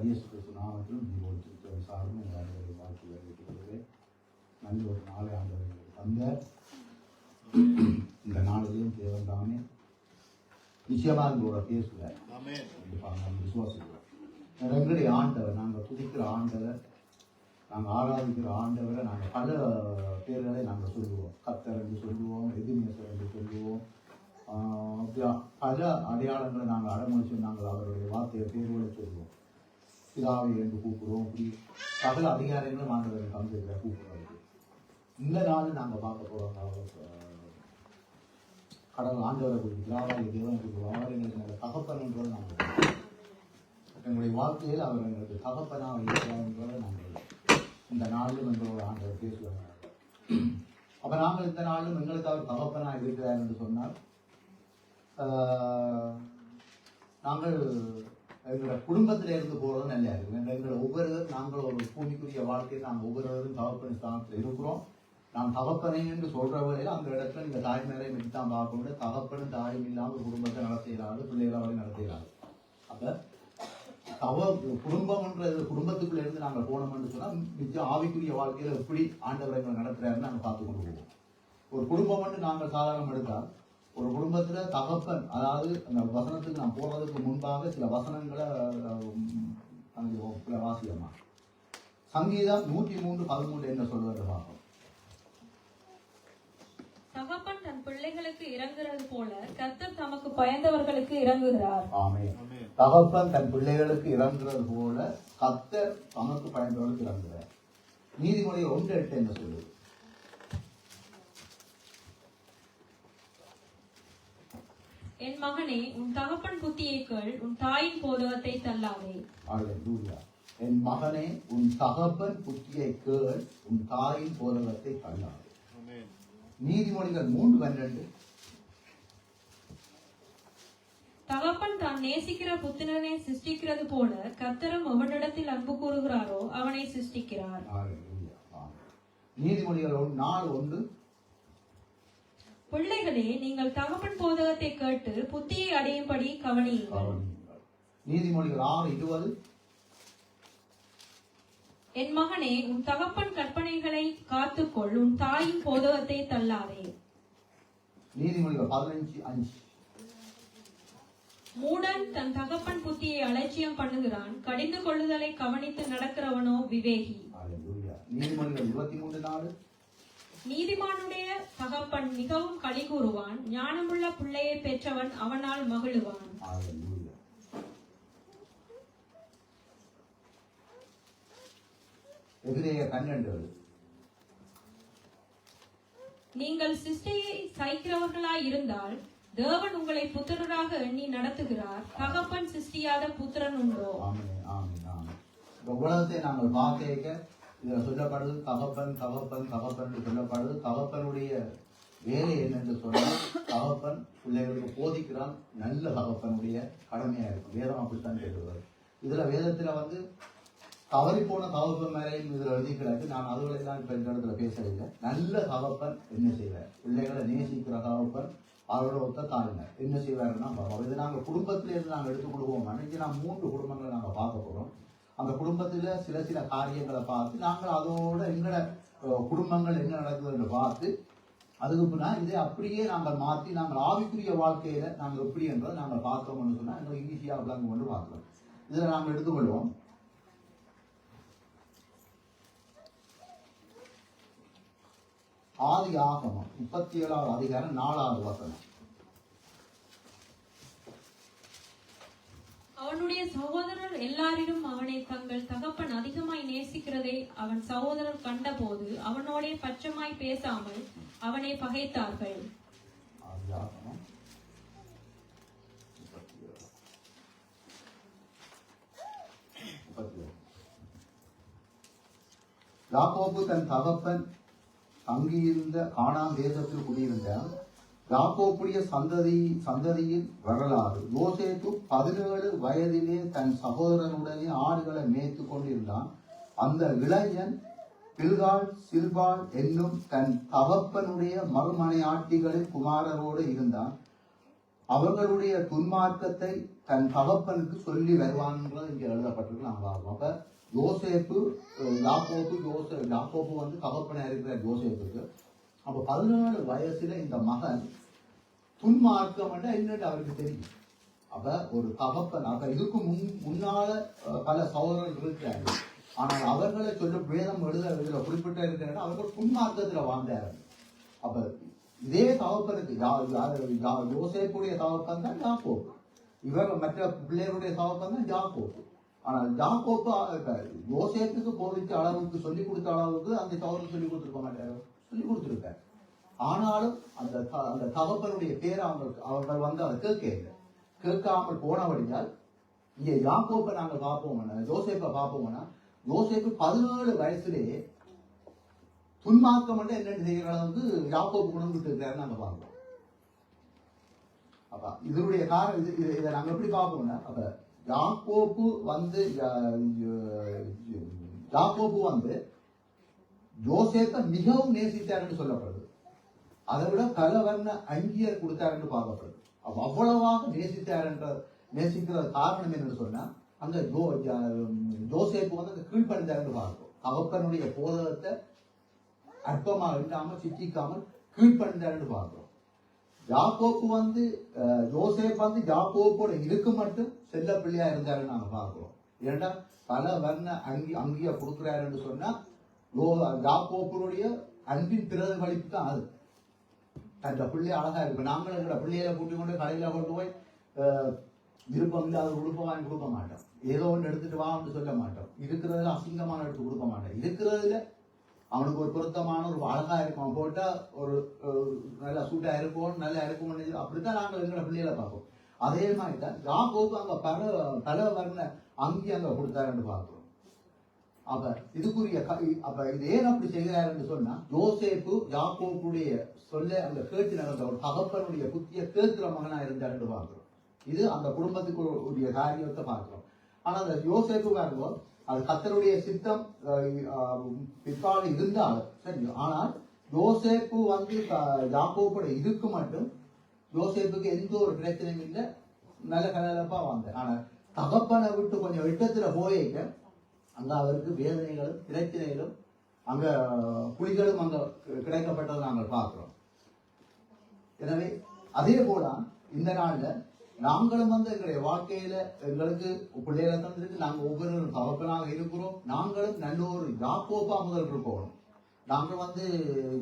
ஆண்டவர் இயேசு கிறிஸ்து நாமத்திலும் ஜீவோடு சார்பு ஆண்டவரை வாழ்த்து வருகிறேன். நல்ல ஒரு நாளை ஆண்டவர்களுக்கு தந்த இந்த நாளிலையும் தேவன் தானே நிச்சயமாக உங்களோட பேசுவார். நாங்கள் விசுவாசிக்கிறோம். எங்களுடைய ஆண்டவர், நாங்கள் துதிக்கிற ஆண்டவர், நாங்கள் ஆராதிக்கிற ஆண்டவரை நாங்கள் பல பேர்களை நாங்கள் சொல்லுவோம். கர்த்தர் என்று சொல்லுவோம், எதிர்நேசர் என்று சொல்லுவோம். பல அடையாளங்களை நாங்கள் அடமொழிச்சு நாங்கள் அவருடைய வார்த்தையை பேர்களை சொல்லுவோம். பிதாவை என்று கூப்பிடுவோம். இப்படி சகல அதிகாரங்களும் ஆண்டவரை தந்திருக்கிற கூப்பிடுறது. இந்த நாள் நாங்கள் பார்க்க போகிறோம். கடவுள் ஆண்டவரை குறித்து பிதாவாய் தேவனை குறித்து அவர் எங்களுக்கு நாங்கள் தகப்பன் என்பதை நாங்கள் எங்களுடைய வாழ்க்கையில் அவர் எங்களுக்கு தகப்பனாக இருக்கிறார் என்பதை நாங்கள் இந்த நாளிலும் எங்களோட ஆண்டவர் பேசுவாங்க. அப்போ நாங்கள் இந்த நாளிலும் எங்களுக்கு அவர் தகப்பனாக இருக்கிறார் என்று சொன்னால் நாங்கள் எங்களோட குடும்பத்தில் இருந்து போகிறது நல்லா இருக்கும். எங்களோட ஒவ்வொருவரும் நாங்கள் ஒரு பூமிக்குரிய வாழ்க்கையில் நாங்கள் ஒவ்வொருவரும் தகப்பன் ஸ்தானத்தில் இருக்கிறோம். நான் தகப்பனை என்று சொல்கிற வகையில் அந்த இடத்துல நீங்கள் தாய்மாரையும் எடுத்து தான் பார்க்கணும். தகப்பனும் தாயும் இல்லாமல் ஒரு குடும்பத்தை நடத்துகிறார்கள், பிள்ளைகளாக நடத்துகிறார்கள். அப்போ குடும்பம்ன்றது குடும்பத்துக்குள்ளே இருந்து நாங்கள் போனோம்னு சொன்னால் நிச்சயம் ஆவிக்குரிய வாழ்க்கையில் எப்படி ஆண்டவரை நடத்துகிறாருன்னு நாங்கள் பார்த்து கொண்டு போவோம். ஒரு குடும்பம் வந்து நாங்கள் சாதாரணம் எடுத்தால் ஒரு குடும்பத்தில் தகப்பன், அதாவது அந்த வசனத்துக்கு நான் போகிறதுக்கு முன்பாக சில வசனங்களை வாசியமா சங்கீதம் 103:13 என்ன சொல்வது பார்ப்போம். தகப்பன் தன் பிள்ளைகளுக்கு இறங்குறது போல கர்த்தர் தமக்கு பயந்தவர்களுக்கு இறங்குகிறார். ஆமென். தகப்பன் தன் பிள்ளைகளுக்கு இறங்குறது போல கர்த்தர் தமக்கு பயந்தவர்களுக்கு இறங்குகிறார். நீதிமொழிகள் 1:8 என்ன சொல்லுது? என் மகனே, உன் தகப்பன் புத்தியை கேள், உன் தாயின் போதகத்தை தள்ளாதே. அல்லேலூயா. என் மகனே, உன் தகப்பன் புத்தியை கேள், உன் தாயின் போதகத்தை தள்ளாதே. நீதிமொழிகள் 3:12 தகப்பன் தான் நேசிக்கிற புத்திரனை சிருஷ்டிக்கிறது போல கர்த்தரும் அவனிடத்தில் அன்பு கூறுகிறாரோ அவனை சிருஷ்டிக்கிறார். நீதிமொழிகள் 4:1 பிள்ளைகளே, நீங்கள் தகப்பன் போதகத்தை கேட்டு புத்தியை அடையும்படி கவனியுங்கள். நீதிமொழிகள் 6:20 என் மகனே, உன் தகப்பன் கற்பனைகளை காத்துக்கொள், உன் தாயின் போதகத்தை தள்ளாதே. நீதிமொழிகள் 15:5 மூடன் தன் தகப்பன் புத்தியை அலட்சியம் பண்ணுகிறான், கடிந்து கொள்ளுதலை கவனித்து நடக்கிறவனோ விவேகி. நீதிமொழிகள் 23:4 நீதிமானுடைய தகப்பன் மிகவும் களி கூறுவான், ஞானமுள்ள பிள்ளையை பெற்றவன் அவனால் மகிழுவான். நீங்கள் சிஷ்டையை சகிக்கிறவர்களாய் இருந்தால் தேவன் உங்களை புத்திரராக எண்ணி நடத்துகிறார். தகப்பன் சிஷ்டியாத புத்திரன் உண்டோ? உலகத்தை நாங்கள் பார்க்க இதுல சொல்லப்படுது தகப்பன் தகப்பன் தகப்பன் சொல்லப்படுது. தகப்பனுடைய வேலை என்னென்று சொன்னால் தகப்பன் பிள்ளைகளுக்கு போதிக்கிறான். நல்ல தகப்பனுடைய கடமையா இருக்கும். வேதம் அப்படித்தான் கேட்கிறார். இதுல வேதத்துல வந்து தவறி போன தகப்பன் மேலையும் இதுல எழுதி கிடக்கு. நான் அதுகளெல்லாம் இப்ப இந்த இடத்துல பேசவில்லை. நல்ல தகப்பன் என்ன செய்வார்? பிள்ளைகளை நேசிக்கிற தகப்பன் அவரோட ஒத்த தாழ்மை என்ன செய்வாருன்னா பார்ப்போம். இது நாங்கள் குடும்பத்திலிருந்து நாங்கள் எடுத்துக்கொள்வோம். அன்றைக்கு நான் 3 குடும்பங்களை நாங்கள் பார்க்க போறோம். அந்த குடும்பத்துல சில காரியங்களை பார்த்து நாங்கள் அதோட எங்களோட குடும்பங்கள் என்ன நடக்குதுன்னு பார்த்து அதுக்கு பின்னால் இதை அப்படியே நாங்கள் மாற்றி நாங்கள் ஆவிக்குரிய வாழ்க்கையில நாங்கள் எப்படி என்றதை நாங்கள் பார்த்தோம்னு சொன்னா எங்களுக்கு ஈஸியாக விளங்க கொண்டு பார்க்கிறோம். இதுல நாங்கள் எடுத்துக்கொள்வோம். ஆதியாகமம் 37வது அதிகாரம் 4வது வசனம். அவனுடைய சகோதரர் எல்லாரிலும் அவனை தங்கள் தகப்பன் அதிகமாய் நேசிக்கிறதை அவன் சகோதரர் கண்டபோது அவனோட பட்சமாய் பேசாமல் அவனை பகைத்தார்கள். யாக்கோபு தன் தகப்பன் தங்கியிருந்த கானான் தேசத்தில் குடியிருந்தான். யாக்கோபுடைய சந்ததியின் வரலாறு. யோசேப்பு 17 வயதிலே தன் சகோதரனுடனே ஆடுகளை மேய்த்து கொண்டிருந்தான். அந்த இளைஞன் பில்காள் சில்பாள் என்னும் தன் தகப்பனுடைய மறுமனையாட்டிகளின் குமாரரோடு இருந்தான். அவர்களுடைய துன்மார்க்கத்தை தன் தகப்பனுக்கு சொல்லி வருவான்ன்றது இங்க எழுதப்பட்டிருக்கு. நாங்கள் பார்ப்போம். அப்ப யோசேப்பு யாக்கோப்பு வந்து தகப்பனா இருக்கிற யோசேப்புக்கு அப்ப 17 வயசுல இந்த மகன் துன்மார்க்கம் என்னன்னு அவருக்கு தெரியும். அப்ப ஒரு தகப்பன் அப்ப இதுக்கு முன்னால பல சகோதரர்கள் இருக்கிறாங்க. ஆனால் அவர்களை சொல்ல வேதம் எழுத குறிப்பிட்ட இருக்கிற அவர்கள் துன்மார்க்கத்துல வாழ்ந்தார்கள். அப்ப இதே தகப்பனுக்கு யோசேப்புடைய தகப்பன் தான் யாக்கோப்பு. இவர் மற்ற பிள்ளைகளுடைய தகப்பன் தான் யாக்கோப்பு. ஆனால் யாக்கோப்பு யோசேப்புக்கு போதிச்ச அளவுக்கு சொல்லிக் கொடுத்த அளவுக்கு அந்த சகோதரர் சொல்லிக் கொடுத்துருக்க மாட்டாரு, சொல்லிக் கொடுத்துருக்காரு. ஆனாலும் அந்த தகப்பனுடைய பேரை அவர்கள் வந்து அதை கேட்காமல் போனபடியால் இங்க யாக்கோப்பை நாங்கள் பார்ப்போம்னா யோசேப்பை பார்ப்போம்னா யோசேப்பு 17 வயசுலேயே துன்மார்க்கம் என்னென்னு செய்கிற அளவுக்கு யாக்கோப்பு குணம் கொடுத்துருக்காரு நாங்க பார்ப்போம். அப்ப இதனுடைய காரணம் இதை நாங்க எப்படி பார்ப்போம்னா அப்ப யாக்கோப்பு வந்து யோசேப்பை மிகவும் நேசித்தாருன்னு சொல்லப்படுது. அதை விட பலவர்ண அங்கியர் கொடுத்தாருன்னு பார்க்கப்படுது. அப்ப அவ்வளவாக நேசிக்கிற காரணம் என்னன்னு சொன்னா அந்த யோசேப்பு வந்து அந்த கீழ்ப்படிந்தாருன்னு பார்க்கும். தகப்பனுடைய போதகத்தை அற்பமா இல்லாமல் சித்திக்காமல் கீழ்ப்படிந்தாருன்னு பார்க்கிறோம். யாக்கோப்பு வந்து யோசேப் வந்து யாக்கோப்போட இருக்கு மட்டும் செல்ல பிள்ளையா இருந்தாருன்னு நாங்க பார்க்கிறோம். ஏன்னா பல வர்ண அங்கிய கொடுக்கிறாருன்னு சொன்னா யாக்கோப்பனுடைய அன்பின் பிரதிபலிப்பு தான் அது. அந்த பிள்ளை அழகா இருக்கு. நாங்களும் எங்களோட பிள்ளைகளை கூட்டி கொண்டு கடையில கொண்டு போய் விருப்பம் இல்லாத உடுப்ப வாங்கி கொடுக்க மாட்டோம். ஏதோ ஒன்று எடுத்துட்டு வான்னு சொல்ல மாட்டோம். இருக்கிறதுல அசிங்கமான எடுத்து கொடுக்க மாட்டோம். இருக்கிறதுல அவனுக்கு ஒரு பொருத்தமான ஒரு அழகா இருக்கும் போட்டா ஒரு நல்லா சூட்டா இருக்கும் நல்லா இருக்கும் அப்படித்தான் நாங்கள் எங்களோட பிள்ளைகளை பார்ப்போம். அதே மாதிரி தான் யாக்கோப்பு அங்க பல வர்ண அங்கி அங்க கொடுத்தாருன்னு பார்க்கிறோம். அப்ப இதுக்குரிய அப்ப இது ஏன் அப்படி செய்கிறாருன்னு சொன்னா யோசேப்பு யாக்கோப்புடைய சொல்ல அந்த கேட்டு நடந்த ஒரு தகப்பனுடைய புத்திய கேட்கிற மகனா இருந்தாருன்னு பார்க்கிறோம். இது அந்த குடும்பத்துக்கு உரிய காரியத்தை பார்க்கிறோம். ஆனா அந்த யோசேப்பு பாருங்க அது கர்த்தருடைய சித்தம் பிற்கால இருந்தாலும் சரி. ஆனால் யோசேப்பு வந்து யாக்கோப்போட இதுக்கு மட்டும் யோசேப்புக்கு எந்த ஒரு பிரச்சனையும் இல்லை, நல்ல கலப்பா வந்தார். ஆனா தகப்பனை விட்டு கொஞ்சம் வெட்டத்துல போயிக்க அங்க அவருக்கு வேதனைகளும் பிரச்சனைகளும் அங்க புலிகளும் அங்க கிடைக்கப்பட்டதை நாங்கள் பார்க்கிறோம். எனவே அதே போல இந்த நாள்ல நாங்களும் வந்து எங்களுடைய வாழ்க்கையில எங்களுக்கு பிள்ளைகளை தந்திருக்கு. நாங்கள் ஒவ்வொருவரும் தகப்பனாக இருக்கிறோம். நாங்களும் நல்ல ஒரு யாக்கோப்பா முதல் இருக்கணும். நாங்கள் வந்து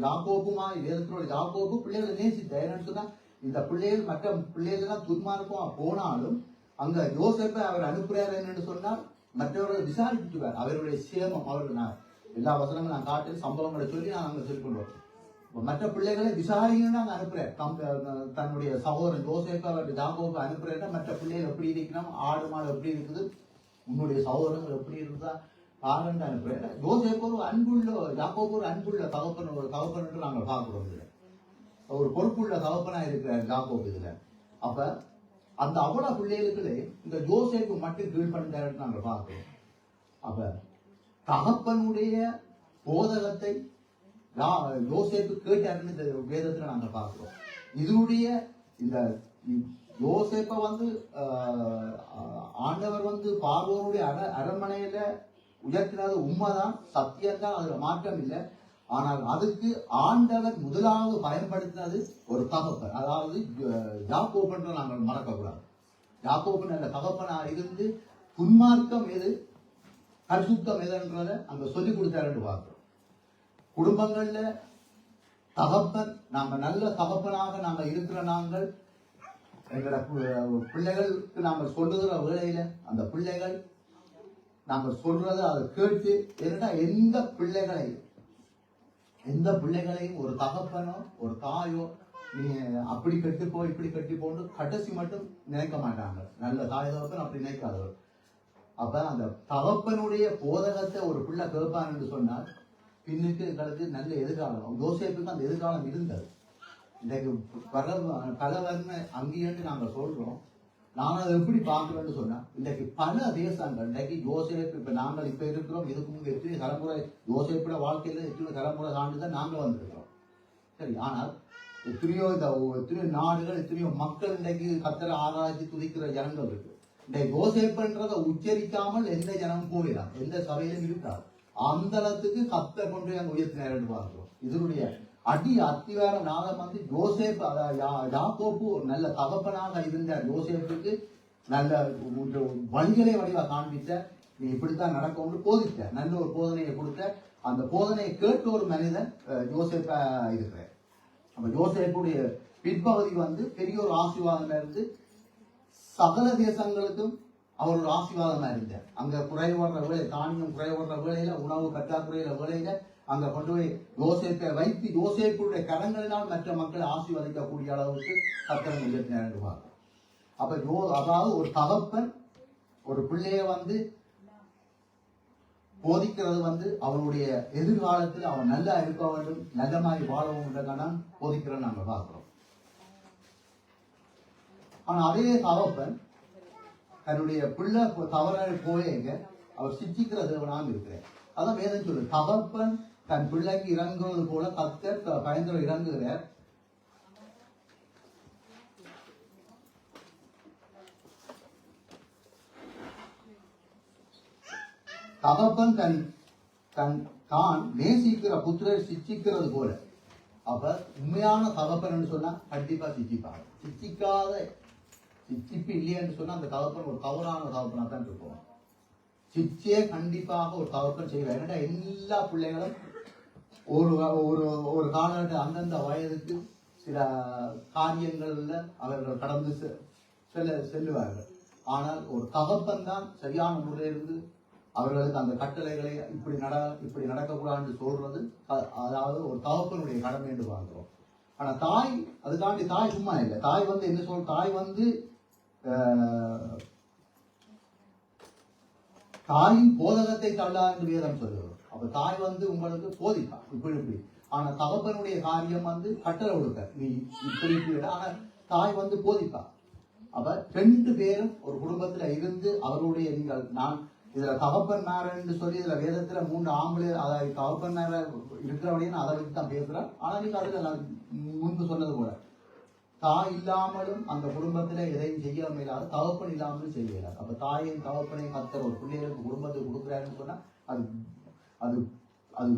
யாக்கோப்புமா வேதத்தோட யாக்கோப்பு பிள்ளைகளை நேசித்த என்னன்னு சொன்னா இந்த பிள்ளைகள் மற்ற பிள்ளைகள் எல்லாம் துன்மார்க்கமா போனாலும் அங்க யோசேப்பை அவர் அனுப்புறாரு என்னன்னு சொன்னால் மற்றவர்களை விசாரிச்சுட்டுவார். அவருடைய சேமம் அவர்கள் நான் எல்லா வசனங்களும் நான் காட்டு சம்பவங்களை சொல்லி நான் அங்க சொல்லிக் கொண்டு வரேன். மற்ற பிள்ளைகளை விசாரிங்கன்னு நாங்க அனுப்புறேன். தன்னுடைய சகோதரன் யோசேப்பை யாக்கோப்பை அனுப்புறேன். மற்ற பிள்ளைகள் எப்படி இருக்கணும், ஆடு மாடு எப்படி இருக்குது, உன்னுடைய சகோதரங்கள் எப்படி இருக்குதா பாருன்னு அனுப்புறேன். யோசேப்பு ஒரு அன்புள்ள யாக்கோப்பு ஒரு அன்புள்ள தகப்பன் நாங்கள் பார்க்கிறோம். இதுல ஒரு பொறுப்புள்ள தகப்பனா இருக்கிறார் யாக்கோப்பு இதுல. அப்ப அந்த அவ்வளவு பிள்ளைகளுக்கு இந்த யோசேப்பு மட்டும் கீழ்படிந்தாருன்னு நாங்கள் பார்க்கிறோம். அப்ப தகப்பனுடைய போதகத்தை யோசேப்பு கேட்டாருன்னு இந்த வேதத்துல நாங்க பார்க்கிறோம். இதனுடைய இந்த யோசேப்பை வந்து ஆண்டவர் வந்து பார்வோனுடைய அரண்மனையில உயர்த்தினது உண்மைதான், சத்தியம்தான், அதுல மாற்றம் இல்லை. ஆனால் அதுக்கு ஆண்டவர் முதலாவது பயன்படுத்தினது ஒரு தகப்பன், அதாவது யாக்கோபுன்ற நாங்கள் மறக்கக்கூடாது. யாக்கோபு நல்ல தகப்பனா இருந்து துன்மார்க்கம் எது பரிசுத்தம் எதுன்றத அங்க சொல்லிக் கொடுத்தாருன்னு பார்க்கிறோம். குடும்பங்கள்ல தகப்பன் நாங்க நல்ல தகப்பனாக நாங்க இருக்கிற நாங்கள் எங்களோட பிள்ளைகளுக்கு நாங்கள் சொல்லுகிற வேளையில அந்த பிள்ளைகள் நாங்கள் சொல்றதை அதை கேட்டு என்னன்னா எந்த பிள்ளைகளையும் ஒரு தகப்பனோ ஒரு தாயோ நீ அப்படி கட்டிப்போ இப்படி கட்டிப்போன்னு கடைசி மட்டும் நினைக்க மாட்டாங்க. நல்ல தாய் தகப்பன் அப்படி நினைக்காதவர். அப்ப அந்த தகப்பனுடைய போதகத்தை ஒரு பிள்ளை கேட்பான் என்று சொன்னால் பின்னுக்கு எங்களுக்கு நல்ல எதிர்காலம். யோசேப்புக்கு அந்த எதிர்காலம் இருந்தது. இன்றைக்கு பல வர்ண அங்கேன்னு நாங்கள் சொல்றோம். நாங்கள் அதை எப்படி பார்க்கிறோம்னு சொன்னா இன்றைக்கு பல தேசங்கள் இன்றைக்கு யோசேப்பு இப்ப நாங்கள் இப்ப இருக்கிறோம். இதுக்கு முன்பு எத்தனை தலைமுறை யோசேப்போட வாழ்க்கையில எத்தனை தலைமுறை தாண்டிதான் நாங்க வந்திருக்கிறோம். சரி, ஆனால் எத்தனையோ நாடுகள், எத்தனையோ மக்கள் இன்றைக்கு கத்தரை ஆராய்ச்சி துதிக்கிற ஜனங்கள் இருக்கு. இன்றைக்கு யோசேப்புன்றதை உச்சரிக்காமல் எந்த ஜனமும் போயிடாது, எந்த சபையிலும் இருக்காது. அந்த அளவுக்கு கத்தர் கொண்டு அங்க உயர்த்தினார் பார்க்கிறோம். இதனுடைய அத்திவார நாதம் வந்து யோசேப்பு, யாக்கோப்பு ஒரு நல்ல தகப்பனாக இருந்த யோசேப்புக்கு நல்ல வழிகளை வடிவா காண்பித்த, நீ இப்படித்தான் நடக்கும்னு போதித்த, நல்ல ஒரு போதனையை கொடுத்த. அந்த போதனையை கேட்ட ஒரு மனிதன் யோசேப்பா இருக்கிறார். அப்ப யோசேப்புடைய பிற்பகுதி வந்து பெரிய ஒரு ஆசீர்வாதமா இருந்து சகல தேசங்களுக்கும் அவர் ஒரு ஆசீர்வாதமா இருந்தார். அங்க குறைவடுற வேலை, தானியம் குறைவடுற வேலையில, உணவு பற்றாக்குறையில வேலையில அங்க கொண்டு போய் யோசேப்பை வைத்து யோசேப்புடைய கரங்களினால் மற்ற மக்களை ஆசீர்வதிக்கக்கூடிய அளவுக்கு கர்த்தர் உயர்த்தினார். அப்ப அதாவது ஒரு தகப்பன் ஒரு பிள்ளைய வந்து போதிக்கிறது வந்து அவனுடைய எதிர்காலத்தில் அவன் நல்லா இருக்க வேண்டும், நல்ல மாதிரி வாழவும் போதிக்கிறோம் நாங்க பார்க்கிறோம். ஆனா அதே தகப்பன் தன்னுடைய பிள்ளை தவறாக போயங்க அவர் சிச்சிக்கிற தேவனாக இருக்கிறார். அதான் வேதம் சொல்லு, தகப்பன் தன் பிள்ளைக்கு இறங்குவது போல கர்த்தர் பயங்கர இறங்குகிறார். தகப்பன் தான் நேசிக்கிற புத்திரை சிச்சிக்கிறது போல. அப்ப உண்மையான தகப்பன் சொன்னா கண்டிப்பா சிச்சிப்பாங்க. சிச்சிப்பு இல்லையென்று சொன்னா அந்த தகப்பன் ஒரு தவறான தகப்பனா தான் இருக்கும். சிச்சே கண்டிப்பாக ஒரு தகப்பன் செய்வார். ஏன்னா எல்லா பிள்ளைகளும் ஒரு ஒரு ஒரு காலகட்ட அந்தந்த வயதுக்கு சில காரியங்கள்ல அவர்கள் கடந்து செல்லுவார்கள். ஆனால் ஒரு தகப்பன் தான் சரியான முறையிலிருந்து அவர்களுக்கு அந்த கட்டளைகளை இப்படி நடக்கக்கூடாது சொல்றது, அதாவது ஒரு தகப்பனுடைய கடமை என்று பார்க்கிறோம். ஆனா தாய், அதுக்காண்டி தாய் சும்மா இல்லை. தாய் வந்து என்ன சொல், தாய் வந்து தாயின் போதகத்தை தள்ளா என்று வேதம் சொல்லுவது. அப்ப தாய் வந்து உங்களுக்கு போதிப்பா இப்படி. ஆனா தகப்பனுடைய காரியம் வந்து கட்டளை கொடுக்க, நீ இப்படி. ஆனா தாய் வந்து போதிப்பா. அப்ப 2 பேரும் ஒரு குடும்பத்துல இருந்து அவருடைய நான் இதுல தகப்பன் மேரன்னு சொல்லி இதுல வேதத்துல 3 ஆம்பளை, அதாவது தகப்பன் மேர இருக்கிறவனையும் அதை வச்சு தான் பேசுறான். ஆனா நீங்க அதுல நான் முன்பு சொன்னது கூட, தாய் இல்லாமலும் அந்த குடும்பத்துல எதையும் செய்ய முடியாது, தகப்பன் இல்லாமலும் செய்ய முடியாது. அப்ப தாயின் தகப்பனையும் கர்த்தர் ஒரு பிள்ளைகளுக்கு குடும்பத்துக்கு கொடுக்குறாருன்னு சொன்னா அது அது அது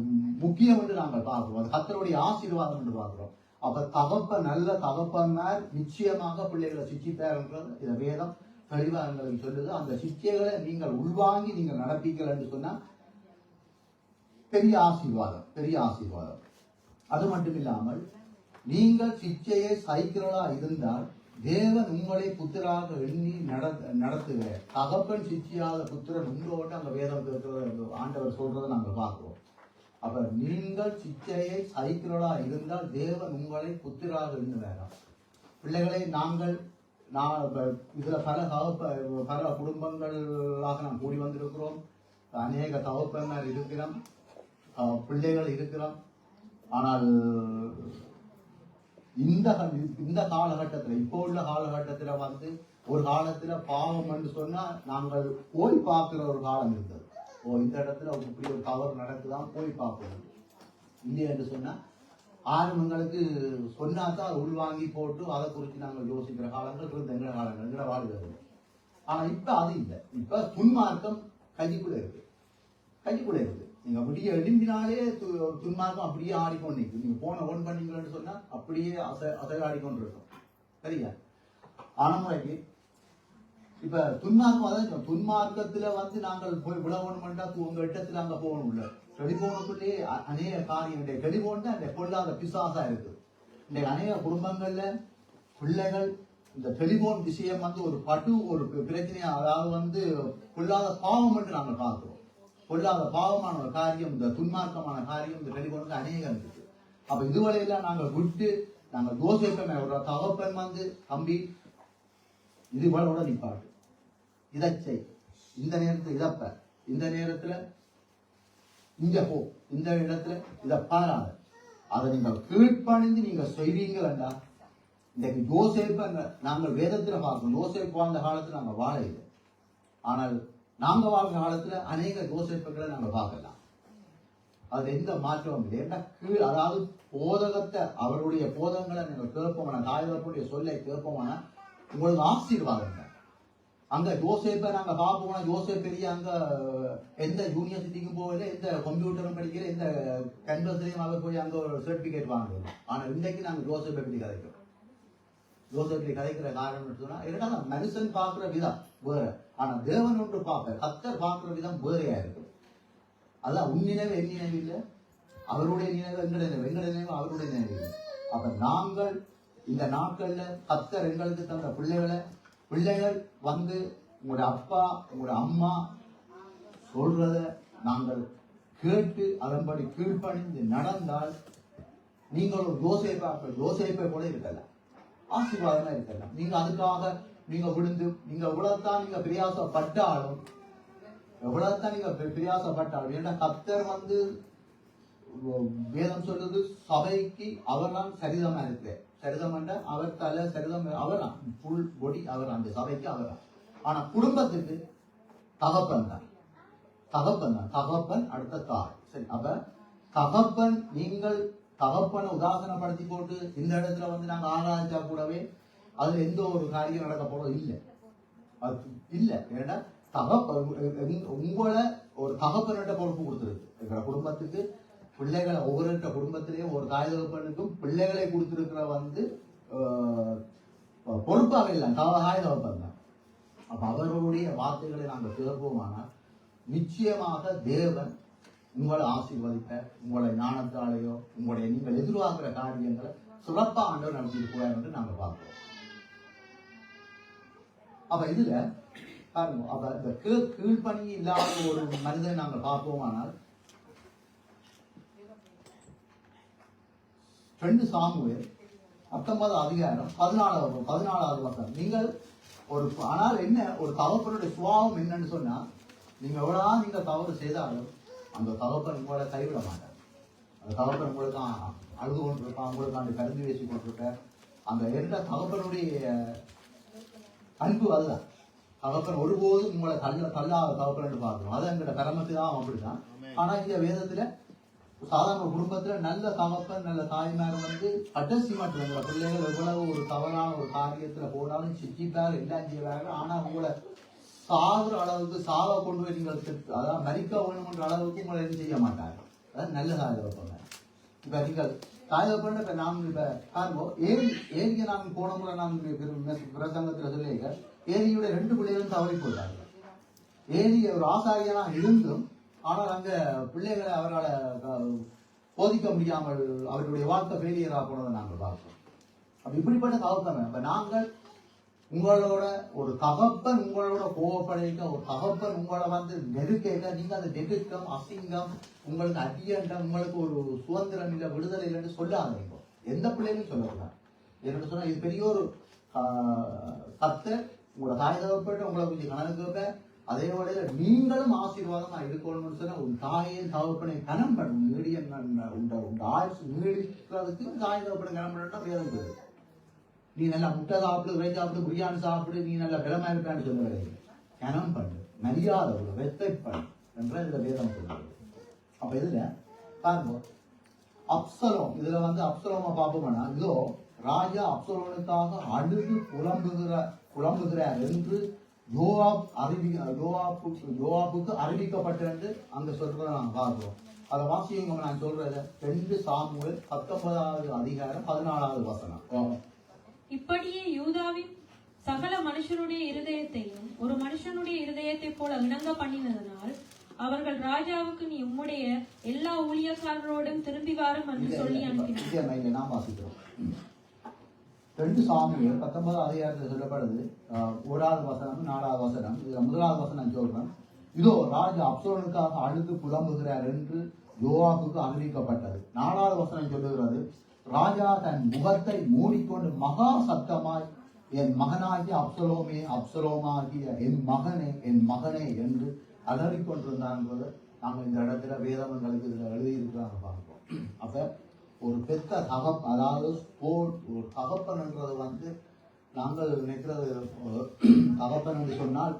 முக்கியம் என்று நாங்கள் பார்க்கிறோம். அது கர்த்தருடைய ஆசீர்வாதம் என்று பார்க்கிறோம். அப்ப நல்ல தகப்பன்மார் நிச்சயமாக பிள்ளைகளை சிச்சிப்பார்ன்றது இதை வேதம் தெளிவாக எங்களுக்கு சொல்லுது. அந்த சிச்சைகளை நீங்கள் உள்வாங்கி நீங்கள் நடப்பீர்கள் என்று சொன்னா பெரிய ஆசீர்வாதம். அது மட்டும் இல்லாமல் நீங்கள் சிச்சையை சைக்கிறதா இருந்தால் தேவன் உங்களை புத்திராக எண்ணி நடத்துகிறார். தகப்பன் சிச்சியாத புத்திரன் உங்களோட அந்த வேதம் ஆண்டவர் சொல்றதை நாங்கள் பார்க்கிறோம். அப்ப நீங்கள் சிச்சையை சைக்கிறதா இருந்தால் தேவன் உங்களை புத்திராக எண்ணுவாராம். பிள்ளைகளை இதுல பல குடும்பங்களாக நாம் கூடி வந்திருக்கிறோம். அநேக தகப்பன்மார் இருக்கிறோம், பிள்ளைகள் இருக்கிறோம். ஆனால் இந்த காலகட்டத்துல, இப்போ உள்ள காலகட்டத்துல வந்து ஒரு காலத்துல பாவம் என்று சொன்னா நாங்கள் போய் பார்க்கிற ஒரு காலம் இருந்தது. இந்த இடத்துல இப்படி ஒரு தவறு நடக்குதான் போய் பார்க்கணும். இல்லை என்று சொன்னா ஆரம்பங்களுக்கு சொன்னாதான் அதை உள்வாங்கி போட்டு அதை குறித்து நாங்கள் யோசிக்கிற காலங்கள் இருந்த எங்கட காலங்கள், எங்கட வாழ்கிறது. ஆனா இப்ப அது இல்லை. இப்ப துன்மார்க்கம் கைக்குள்ள இருக்கு. நீங்க அப்படியே எழும்பினாலே துன்மார்க்கம் அப்படியே ஆடிக்கொண்டு, நீங்க போன ஒன் பண்ணீங்கன்னு சொன்னா அப்படியே அசையாடிக்கொண்டு இருக்கும். சரியா? ஆன முறைக்கு இப்ப துன்மார்க்கத்துல வந்து நாங்கள் போய் விழவணும்டா உங்க இடத்துல அங்க போகணும்ல. டெலிபோனுக்குள்ளேயே அநேக காரியம், டெலிபோன் தான் இந்த பொல்லாத பிசாசா இருக்கு. இந்த அநேக குடும்பங்கள்ல பிள்ளைகள் இந்த டெலிபோன் விஷயம் வந்து ஒரு பிரச்சனையா, அதாவது வந்து பொல்லாத பாவம் என்று நாங்கள் பார்க்கிறோம். பொல்லாத பாவமான ஒரு காரியம், இந்த துன்மார்க்கமான காரியம் இந்த டெலிபோனுக்கு அநேகம் இருக்கு. அப்ப இதுவரையெல்லாம் நாங்கள் விட்டு நாங்கள் யோசிப்போமே, ஒரு தகப்பன் வந்து தம்பி இது இவளோட நிப்பாட்டு, இதை செய், இந்த நேரத்துல இதப்ப, இந்த நேரத்துல இங்க போ, இந்த இடத்துல இதை பாராத, அதை நீங்கள் கீழ்ப்பணிந்து நீங்க செய்வீங்க வேண்டாம். இன்றைக்கு யோசேப்பை நாங்கள் வேதத்துல பார்க்கணும். யோசேப்பு வாழ்ந்த காலத்துல நாங்கள் வாழ இல்லை. ஆனால் நாங்க வாழ்ந்த காலத்துல அநேக யோசேப்புகளை நாங்கள் பார்க்கலாம். அதுல எந்த மாற்றமும் இல்லை. ஏன்னா கீழ் அதாவது போதகத்தை அவருடைய போதகங்களை நீங்க கேட்போம்னா தாயகப்புடைய சொல்லை கேட்போம்னா உங்களுக்கு ஆசீர்வாதம். அங்க யோசேப்பை நாங்க பார்ப்போம்னா யோசேப் பெரிய அங்க எந்த யூனிவர்சிட்டிக்கும் போகல, எந்த கம்ப்யூட்டரும் படிக்கல, எந்த கேம்பஸ்லயும் அவர் போய் அங்க ஒரு சர்டிபிகேட் வாங்கல. ஆனா இன்றைக்கு நாங்க யோசேப்பை பற்றி கதைக்கிறோம். யோசேப்பை கதைக்கிற காரணம் சொன்னா என்னடா மனுஷன் பார்க்கிற விதம் வேற, ஆனா தேவன் ஒன்று பார்க்க கர்த்தர் பார்க்கிற விதம் வேறையா இருக்கு. அதான் உன் நினைவு என் நினைவு இல்லை, அவருடைய நினைவு எங்களுடைய நினைவு, எங்களுடைய நினைவு அவருடைய நினைவு இல்லை. அப்ப நாங்கள் இந்த நாட்கள்ல கர்த்தர் எங்களுக்கு தந்த பிள்ளைகள் வந்து உங்களுடைய அப்பா உங்களுடைய அம்மா சொல்றத நாங்கள் கேட்டு அதன்படி கீழ்ப்பணிந்து நடந்தால் நீங்கள் ஒரு யோசேப்பை கூட இருக்கலாம், ஆசீர்வாதமா இருக்கலாம். நீங்க அதுக்காக நீங்க விழுந்து நீங்க எவ்வளவுதான் நீங்க பிரயாசப்பட்டாலும் ஏன்னா கர்த்தர் வந்து வேதம் சொல்றது சபைக்கு அவர் தான் சரிதமா இருக்கு. சரிதம் என்ற அவர் தலை சரிதம் அவர் தான், புல் பொடி அவர், அந்த சபைக்கு அவர் தான். ஆனா குடும்பத்துக்கு தகப்பன் தான், தகப்பன் அடுத்த தாய். சரி, அப்ப தகப்பன் நீங்கள் தகப்பனை உதாசனப்படுத்தி போட்டு இந்த இடத்துல வந்து நாங்க ஆராய்ச்சா கூடவே அதுல எந்த ஒரு காரியம் நடக்க போறது இல்லை. அது இல்லை. ஏன்னா உங்களை ஒரு தகப்பன்கிட்ட பொறுப்பு கொடுத்துருக்கு. எங்களோட குடும்பத்துக்கு பிள்ளைகளை ஒவ்வொரு குடும்பத்திலேயும் ஒரு தாய் தகப்பனுக்கும் பிள்ளைகளை கொடுத்திருக்கிற வந்து பொறுப்பாக இல்லை, தாய் தகப்பன் தான். அப்ப அவர்களுடைய வார்த்தைகளை நாங்கள் கேட்போமானால் நிச்சயமாக தேவன் உங்களை ஆசீர்வதிக்க, உங்களை ஞானத்தாலேயோ உங்களுடைய நீங்கள் எதிர்பார்க்கிற காரியங்களை சிறப்பா ஆண்டவர் நடத்திட்டு போவார் என்று நாங்கள் பார்க்கிறோம். அப்ப இதுல பாருங்க, அப்ப இந்த கீழ்ப்பணி இல்லாத ஒரு மனிதனை நாங்கள் பார்ப்போமானால் 2 சாமுவேல் 19 அதிகாரம் 14வது வசனம். நீங்கள் ஒரு ஆனால் என்ன ஒரு தகப்பனுடைய சுபாவம் என்னன்னு சொன்னா, நீங்க எவ்வளவு நீங்க தவறு செய்தாலும் அந்த தகப்பன் உங்களை கைவிட மாட்டார். அந்த தகப்பன் உங்களுக்கு அழுது கொண்டிருப்பான், உங்களுக்கு அந்த கருதி பேசி கொண்டிருக்க அந்த எந்த தகப்பனுடைய அன்பு அதுதான். தகப்பன் ஒருபோதும் உங்களை தள்ளாத தகப்பன் பார்க்கணும். அது எங்களோட கடமைக்கு தான் அப்படிதான். ஆனா இந்த வேதத்துல சாதாரண குடும்பத்துல நல்ல தகப்பன் நல்ல தாய்மார் வந்து கடைசி மட்டும் எங்களோட பிள்ளைகள் எவ்வளவு ஒரு தவறான ஒரு காரியத்துல போனாலும் சிக்கிப்பாரு எல்லாம் செய்வாங்க. ஆனா உங்களை சாகுற அளவுக்கு சாவ கொண்டு போய் நீங்கள் அதாவது மறிக்க வேணும்ன்ற அளவுக்கு உங்களை எதுவும் செய்ய மாட்டாங்க. அதாவது நல்ல தாய் தகப்பன். இப்ப நீங்கள் தாய் தகப்பன் இப்ப நாம் இப்ப பாருங்க, ஏரியை நாங்கள் போன முறை நாங்கள் பிரசங்கத்துல சொல்லியிருக்க ஏரியுடைய 2 பிள்ளைகளும் தவறி போட்டாங்க. ஏரி ஒரு ஆசாரியனா இருந்தும் ஆனால் அங்க பிள்ளைகளை அவரால் போதிக்க முடியாமல் அவருடைய வாழ்க்கை ஃபெயிலியரா போனதை நாங்கள் பார்க்கிறோம். அப்ப இப்படிப்பட்ட தகப்பன் இப்ப நாங்கள் உங்களோட ஒரு தகப்பன் உங்களோட கோவப்படைக்க, ஒரு தகப்பன் உங்களை வந்து நெருக்க, நீங்க அந்த நெருக்கம் அசிங்கம் உங்களுக்கு அடியண்டம் உங்களுக்கு ஒரு சுதந்திரம் இல்லை விடுதலை இல்லைன்னு சொல்லாதீங்க. எந்த பிள்ளைகளும் சொல்லக்கூடாது. என்னன்னு சொன்னா இது பெரிய ஒரு உங்களோட தாய் தகப்பட்டு உங்களை கொஞ்சம் கணக்கு வைப்ப, அதே வழியில நீங்களும் ஆசீர்வாதமா இருக்கணும்னு சொன்னா உன் தாயின் தகப்பனை கனம் பண்ணும் நீடியம் உண்ட ஆயுசு நீடிக்கிறதுக்கு தாய் தகப்பனை கனம் பண்ணா வேதம் போகுது. நீ நல்லா முட்டை சாப்பிடு, இறை சாப்பிடு, பிரியாணி சாப்பிடு, நீ நல்லா பலமா இருக்கான்னு சொல்ல கிடையாது. கனம் பண்ணு, மரியாதை ரெஸ்பெக்ட் பண்ணு என்ற இதுல வேதம் சொல்லுது. அப்ப இதுல பாருங்க அப்சலோம், இதுல வந்து அப்சலோமா பார்ப்போம்னா இதோ ராஜா அப்சலோனுக்காக அழுது புலம்புகிறார் என்று யோவாப்புக்கு அறிவிக்கப்பட்டு அங்க சொல்றத நாங்க பார்க்கிறோம். அதை வாசிங்க, நான் சொல்றத 2 சாமுவேல் 19வது அதிகாரம் 14வது வசனம். இப்படியே யூதாவின் சகல மனுஷனுடைய இருதயத்தையும் ஒரு மனுஷனுடைய இருதயத்தை போல இணங்க பண்ணினதனால் அவர்கள் ராஜாவுக்கு நீ உம்முடைய எல்லா ஊழியக்காரரோடும் திரும்பி வாரும் என்று சொல்லி அனுப்பினார். நாம் வாசிக்கிறோம் 2 சாமுவேல் 19வது அதிகாரத்தில் சொல்லப்படுது 1வது வசனம் 4வது வசனம். இதுல 1வது வசனம் சொல்றேன், இதோ ராஜா அப்சலோனுக்காக அழுது புலம்புகிறார் என்று யோவாபுக்கு அறிவிக்கப்பட்டது. 4வது வசனம் சொல்லுகிறது, ராஜா தன் முகத்தை மூடிக்கொண்டு மகா சத்தமாய் என் மகனாகிய அப்சலோமே அப்சலோமாகிய என் மகனே என்று அலறிக்கொண்டிருந்தான் என்பது நாங்கள் இந்த இடத்துல வேதங்களுக்கு இதுல எழுதியிருக்கிறாங்க பார்ப்போம். அப்ப ஒரு பெத்த அதாவது ஒரு தகப்பன்ன்றது வந்து நாங்கள் நினைக்கிறது தகப்பன் என்று சொன்னால்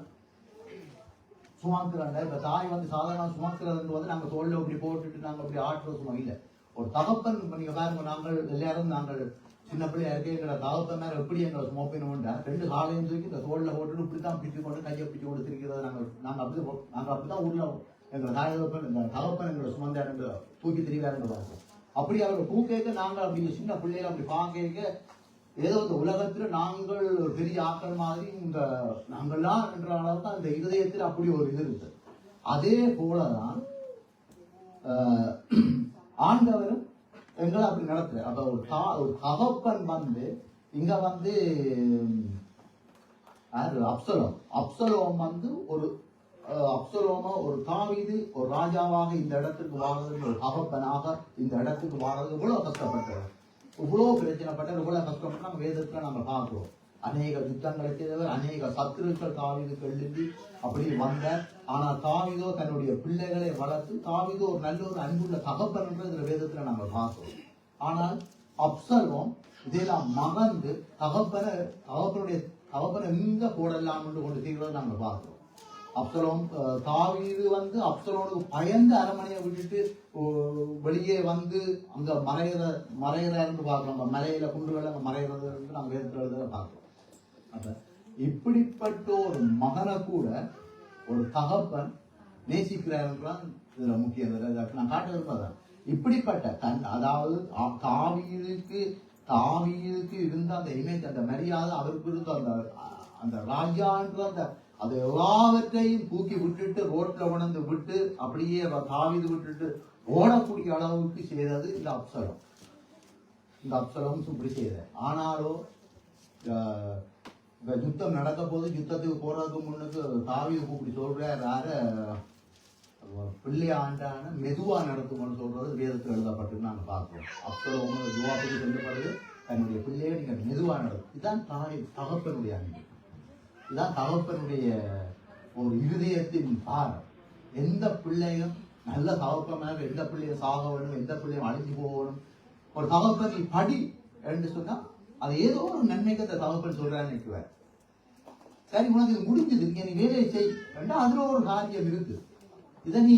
சுமக்கிறாங்க. இப்ப தாய் வந்து சாதாரண சுமக்கிறது வந்து நாங்க தோல்ல இப்படி போட்டுட்டு நாங்க இப்படி ஆட்டுற சும்மா இல்லை. ஒரு தகப்பன் இப்ப நீங்க பாருங்க, நாங்கள் எல்லாரும் நாங்கள் சின்ன பிள்ளையா இருக்க எங்களை தகப்பன் நேரம் எப்படி எங்களை சுமப்பினோம்டா 2 காலையும் தூக்கி இந்த தோல்ல போட்டுட்டு இப்படித்தான் பிடிச்சு கொண்டு கையை பிடிச்சு கொண்டு திரிக்கிறத நாங்க அப்படிதான் ஊர்ல எங்களை தாய் தகப்பன் இந்த தகப்பன் எங்களை சுமந்தாரு தூக்கி திரிவாருன்னு பார்த்தோம். அப்படி அவர்கள் தூக்க நாங்கள் அப்படி சின்ன பிள்ளைகளை அப்படி பார்க்க ஏதோ இந்த உலகத்துல நாங்கள் ஒரு பெரிய ஆக்கள் மாதிரி இந்த நாங்கள்லாம் என்ற அளவுக்கு அந்த இருதயத்தில் அப்படி ஒரு இது இருக்கு. அதே போலதான் ஆண்டவரும் எங்களை அப்படி நடத்துற. அப்ப ஒரு தகப்பன் வந்து இங்க வந்து அப்சலோம் வந்து ஒரு அப்சலோம ஒரு தாவீது ஒரு ராஜாவாக இந்த இடத்துக்கு வாழ்றது, ஒரு தகப்பனாக இந்த இடத்துக்கு வாழ்றது இவ்வளவு கஷ்டப்பட்டவர், இவ்வளவு பிரச்சனைப்பட்ட இவ்வளவு கஷ்டப்பட்டு நம்ம வேதத்துல நம்ம பார்க்கிறோம். அநேக யுத்தங்களை செய்தவர், அநேக சத்துருக்கள் தாவீதுக்கு எழுதி அப்படி வந்தார். ஆனா தாவீதோ தன்னுடைய பிள்ளைகளை வளர்த்து தாவீதோ ஒரு நல்ல ஒரு அன்புள்ள தகப்பன் என்ற வேதத்துல நம்ம பார்க்கிறோம். ஆனால் அப்சலோம் இதெல்லாம் மறந்து தகப்பனை எங்க போடலாம் என்று கொண்டு செய்வதை நாங்க பார்க்கிறோம். அப்சலோம் தாவீது வந்து அப்சலோனுக்கு பயந்து அரண்மனையை விட்டுட்டு வெளியே வந்து அங்க மறையிறாருன்னு பார்க்கலாம். மலையில குண்டுகளை அங்க மறைகிறது நாங்க வேதத்துல பார்க்கிறோம். அப்ப இப்படிப்பட்ட ஒரு மகனை கூட ஒரு தகப்பன் நேசிக்கிறாருன்றான் இதுல முக்கியம். நான் காட்ட இருப்பதான் இப்படிப்பட்ட அதாவது தாவீதுக்கு இருந்த அந்த இமேஜ், அந்த மரியாதை அவருக்கு இருந்த அந்த ராஜான்ற அந்த அது எல்லாவற்றையும் தூக்கி விட்டுட்டு ரோட்ல உணர்ந்து விட்டு அப்படியே தாவீது விட்டுட்டு ஓடக்கூடிய அளவுக்கு செய்தது இந்த அப்சலோம். இந்த அப்சலோம் இப்படி செய்த. ஆனாலும் யுத்தம் நடக்க போது யுத்தத்துக்கு போறதுக்கு முன்னுக்கு தாவீது கூப்பிட்டு சொல்றாரு, யார பிள்ளைய ஆண்டான மெதுவா நடத்தும்னு சொல்றது வேதத்தில் எழுதப்பட்டு நாங்க பார்க்கிறோம். அப்சலோம் யுவாத்துக்கு சொல்லப்படுது, தன்னுடைய பிள்ளையை நீங்க மெதுவா நடத்தும். இதுதான் தகப்பனுடைய அன்பு, இதுதான் தகப்பனுடைய ஒரு இருதயத்தின் பாரம். எந்த பிள்ளையும் நல்ல தகப்பனாக எந்த பிள்ளையும் சாக வேணும், எந்த பிள்ளையும் அழிஞ்சு போகணும். ஒரு தகப்பன் நீ படி என்று சொன்னா அது ஏதோ ஒரு நன்மைக்கு அந்த தகப்பன் சொல்றான்னு நினைக்குவார். சரி உனக்கு இது முடிஞ்சது, நீங்க நீ வேலையை செய் வேண்டா, அதுல ஒரு காரியம் இருக்கு. இதை நீ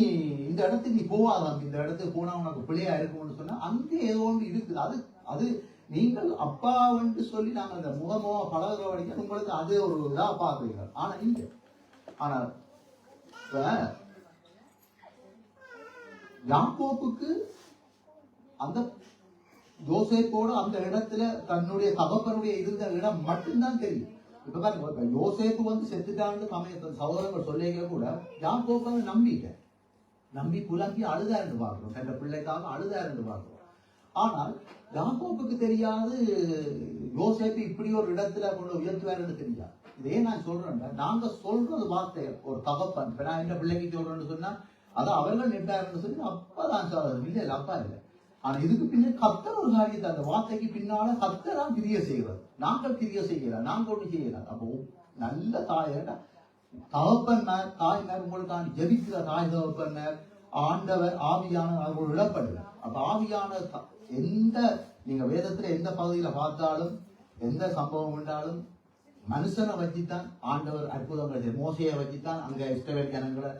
இந்த இடத்துக்கு நீ போவாதான், இந்த இடத்துக்கு போனா உனக்கு பிள்ளையா இருக்கும்னு சொன்னா அங்கே ஏதோ ஒன்று இருக்குது. அது நீங்கள் அப்பாவென்று சொல்லி நாங்கள் அந்த முகமோ பழகிற வரைக்கும் உங்களுக்கு அது ஒரு இதா பார்க்குறீங்க. ஆனா இங்க ஆனால் இப்ப யாக்கோபுக்கு அந்த யோசேப்போட அந்த இடத்துல தன்னுடைய தகப்பனுடைய இருந்த இடம் மட்டும்தான் தெரியும். இப்ப பாருங்க, யோசேப்பு வந்து செத்துட்டான்னு சகோதரர்கள் சொல்லிக்க கூட யாக்கோபு வந்து நம்பி புலம்பி அழுதாருன்னு பார்க்கிறோம், தன் பிள்ளைக்காக அழுதாருன்னு பார்க்கிறோம். ஆனால் யாக்கோபுக்கு தெரியாது யோசேப்பு இப்படி ஒரு இடத்துல கொண்டு உயர்த்துவாருன்னு தெரியாது. இதே நான் சொல்றேன், நாங்க சொல்றது வார்த்தை ஒரு தகப்பன். இப்ப நான் என்ன பிள்ளைக்கு சொல்றேன்னு சொன்னா அதான் அவர்கள் நின்றாருன்னு சொல்லி அப்பதான் இல்லை, அப்பா இல்லை. ஆனா இதுக்கு பின்ன கர்த்தர் ஒரு காரியத்தை, அந்த வார்த்தைக்கு பின்னால கர்த்தரான் கிரிய செய்கிறது, நாங்கள் கிரிய செய்யலாம், நாங்க ஒண்ணு செய்யலாம். அப்போ நல்ல தகப்பன்மார் தாய்மார் உங்களுக்கான ஜெபிக்கிற தாய் தகப்பன்மார் ஆண்டவர் ஆவியான அவர்கள் விடப்படுகிறார். அப்ப ஆவியான எந்த நீங்க வேதத்துல எந்த பகுதியில பார்த்தாலும் எந்த சம்பவம் உண்டாலும் மனுஷனை வச்சுத்தான் ஆண்டவர் அற்புதங்களை செய்ய. மோசையை வச்சுத்தான் அங்க இஸ்ரவேல் ஜனங்களை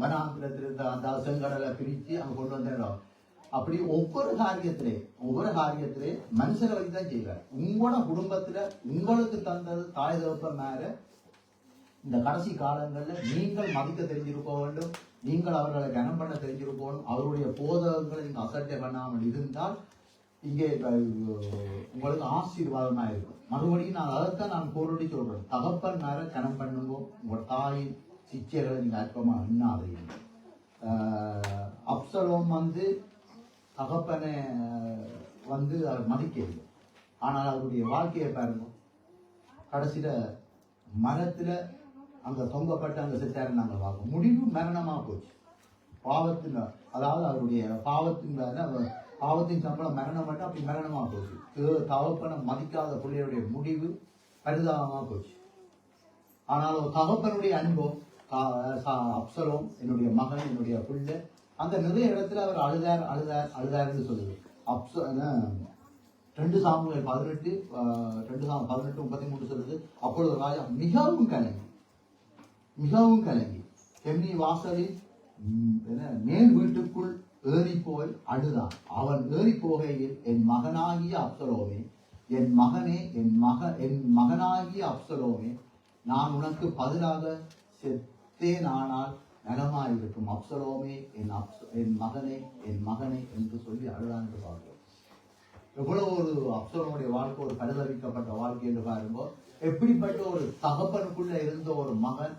வனாந்திரத்திலிருந்த அந்த செங்கடலை பிரிச்சு அங்க கொண்டு வந்துடுறோம். அப்படி ஒவ்வொரு காரியத்திலே மனுஷரை வச்சுதான் செய்வார். உங்களோட குடும்பத்துல உங்களுக்கு தந்தது தாய் தகப்பன் மேல இந்த கடைசி காலங்கள்ல நீங்கள் மதிக்க தெரிஞ்சிருக்க வேண்டும், நீங்கள் அவர்களை கனம் பண்ண தெரிஞ்சிருக்கணும். அவருடைய போதகங்களை நீங்க அசட்டை பண்ணாமல் இருந்தால் இங்கே உங்களுக்கு ஆசீர்வாதமா இருக்கும். மறுபடியும் நான் அதைத்தான் நான் போராடி சொல்றேன், தகப்பன் மேல கனம் பண்ணுவோம். உங்க தாயின் சிச்சைகளை நீங்க அற்பமா எண்ணாதீங்க. அப்சலோம் வந்து தகப்பனை வந்து அவர் மதிக்கவில்லை. ஆனால் அவருடைய வாழ்க்கையை பாருங்க, கடைசியில மரத்துல அங்க தொங்கப்பட்டு அங்க செத்தாரு நாங்க பார்க்கணும். முடிவு மரணமா போச்சு. பாவத்தின் அதாவது அவருடைய பாவத்தின் சம்பளம் மரணம் மட்டும் அப்படி மரணமா போச்சு. தகப்பனை மதிக்காத பிள்ளையுடைய முடிவு பரிதாபமா போச்சு. ஆனால் ஒரு தகப்பனுடைய அன்பம் அப்சலோம் என்னுடைய மகன் என்னுடைய பிள்ளை அந்த நிறைய இடத்துல அவர் அழுதாருன்னு சொல்லுது. 2 சாமுவேல் 18:33 சொல்லுது. அப்பொழுது ராஜா மிகவும் கலங்கி மிகவும் கலங்கி கென்னி வாசலில் மேல் வீட்டுக்குள் ஏறி போய் அழுதான். அவன் ஏறி போகையில், என் மகனாகிய அப்சலோமே, என் மகனே, என் மகனாகிய அப்சலோமே, நான் உனக்கு பதிலாக செத்தேனானால் நலமாயிருக்கும். அப்சலோமே, என் மகனே, என் மகனே என்று சொல்லி அழுதான் என்று பார்க்கிறோம். எவ்வளவு ஒரு அப்சலோனுடைய வாழ்க்கை ஒரு பரிதவிக்கப்பட்ட வாழ்க்கை என்று பாரும்போது, எப்படிப்பட்ட ஒரு தகப்பனுக்குள்ள இருந்த ஒரு மகன்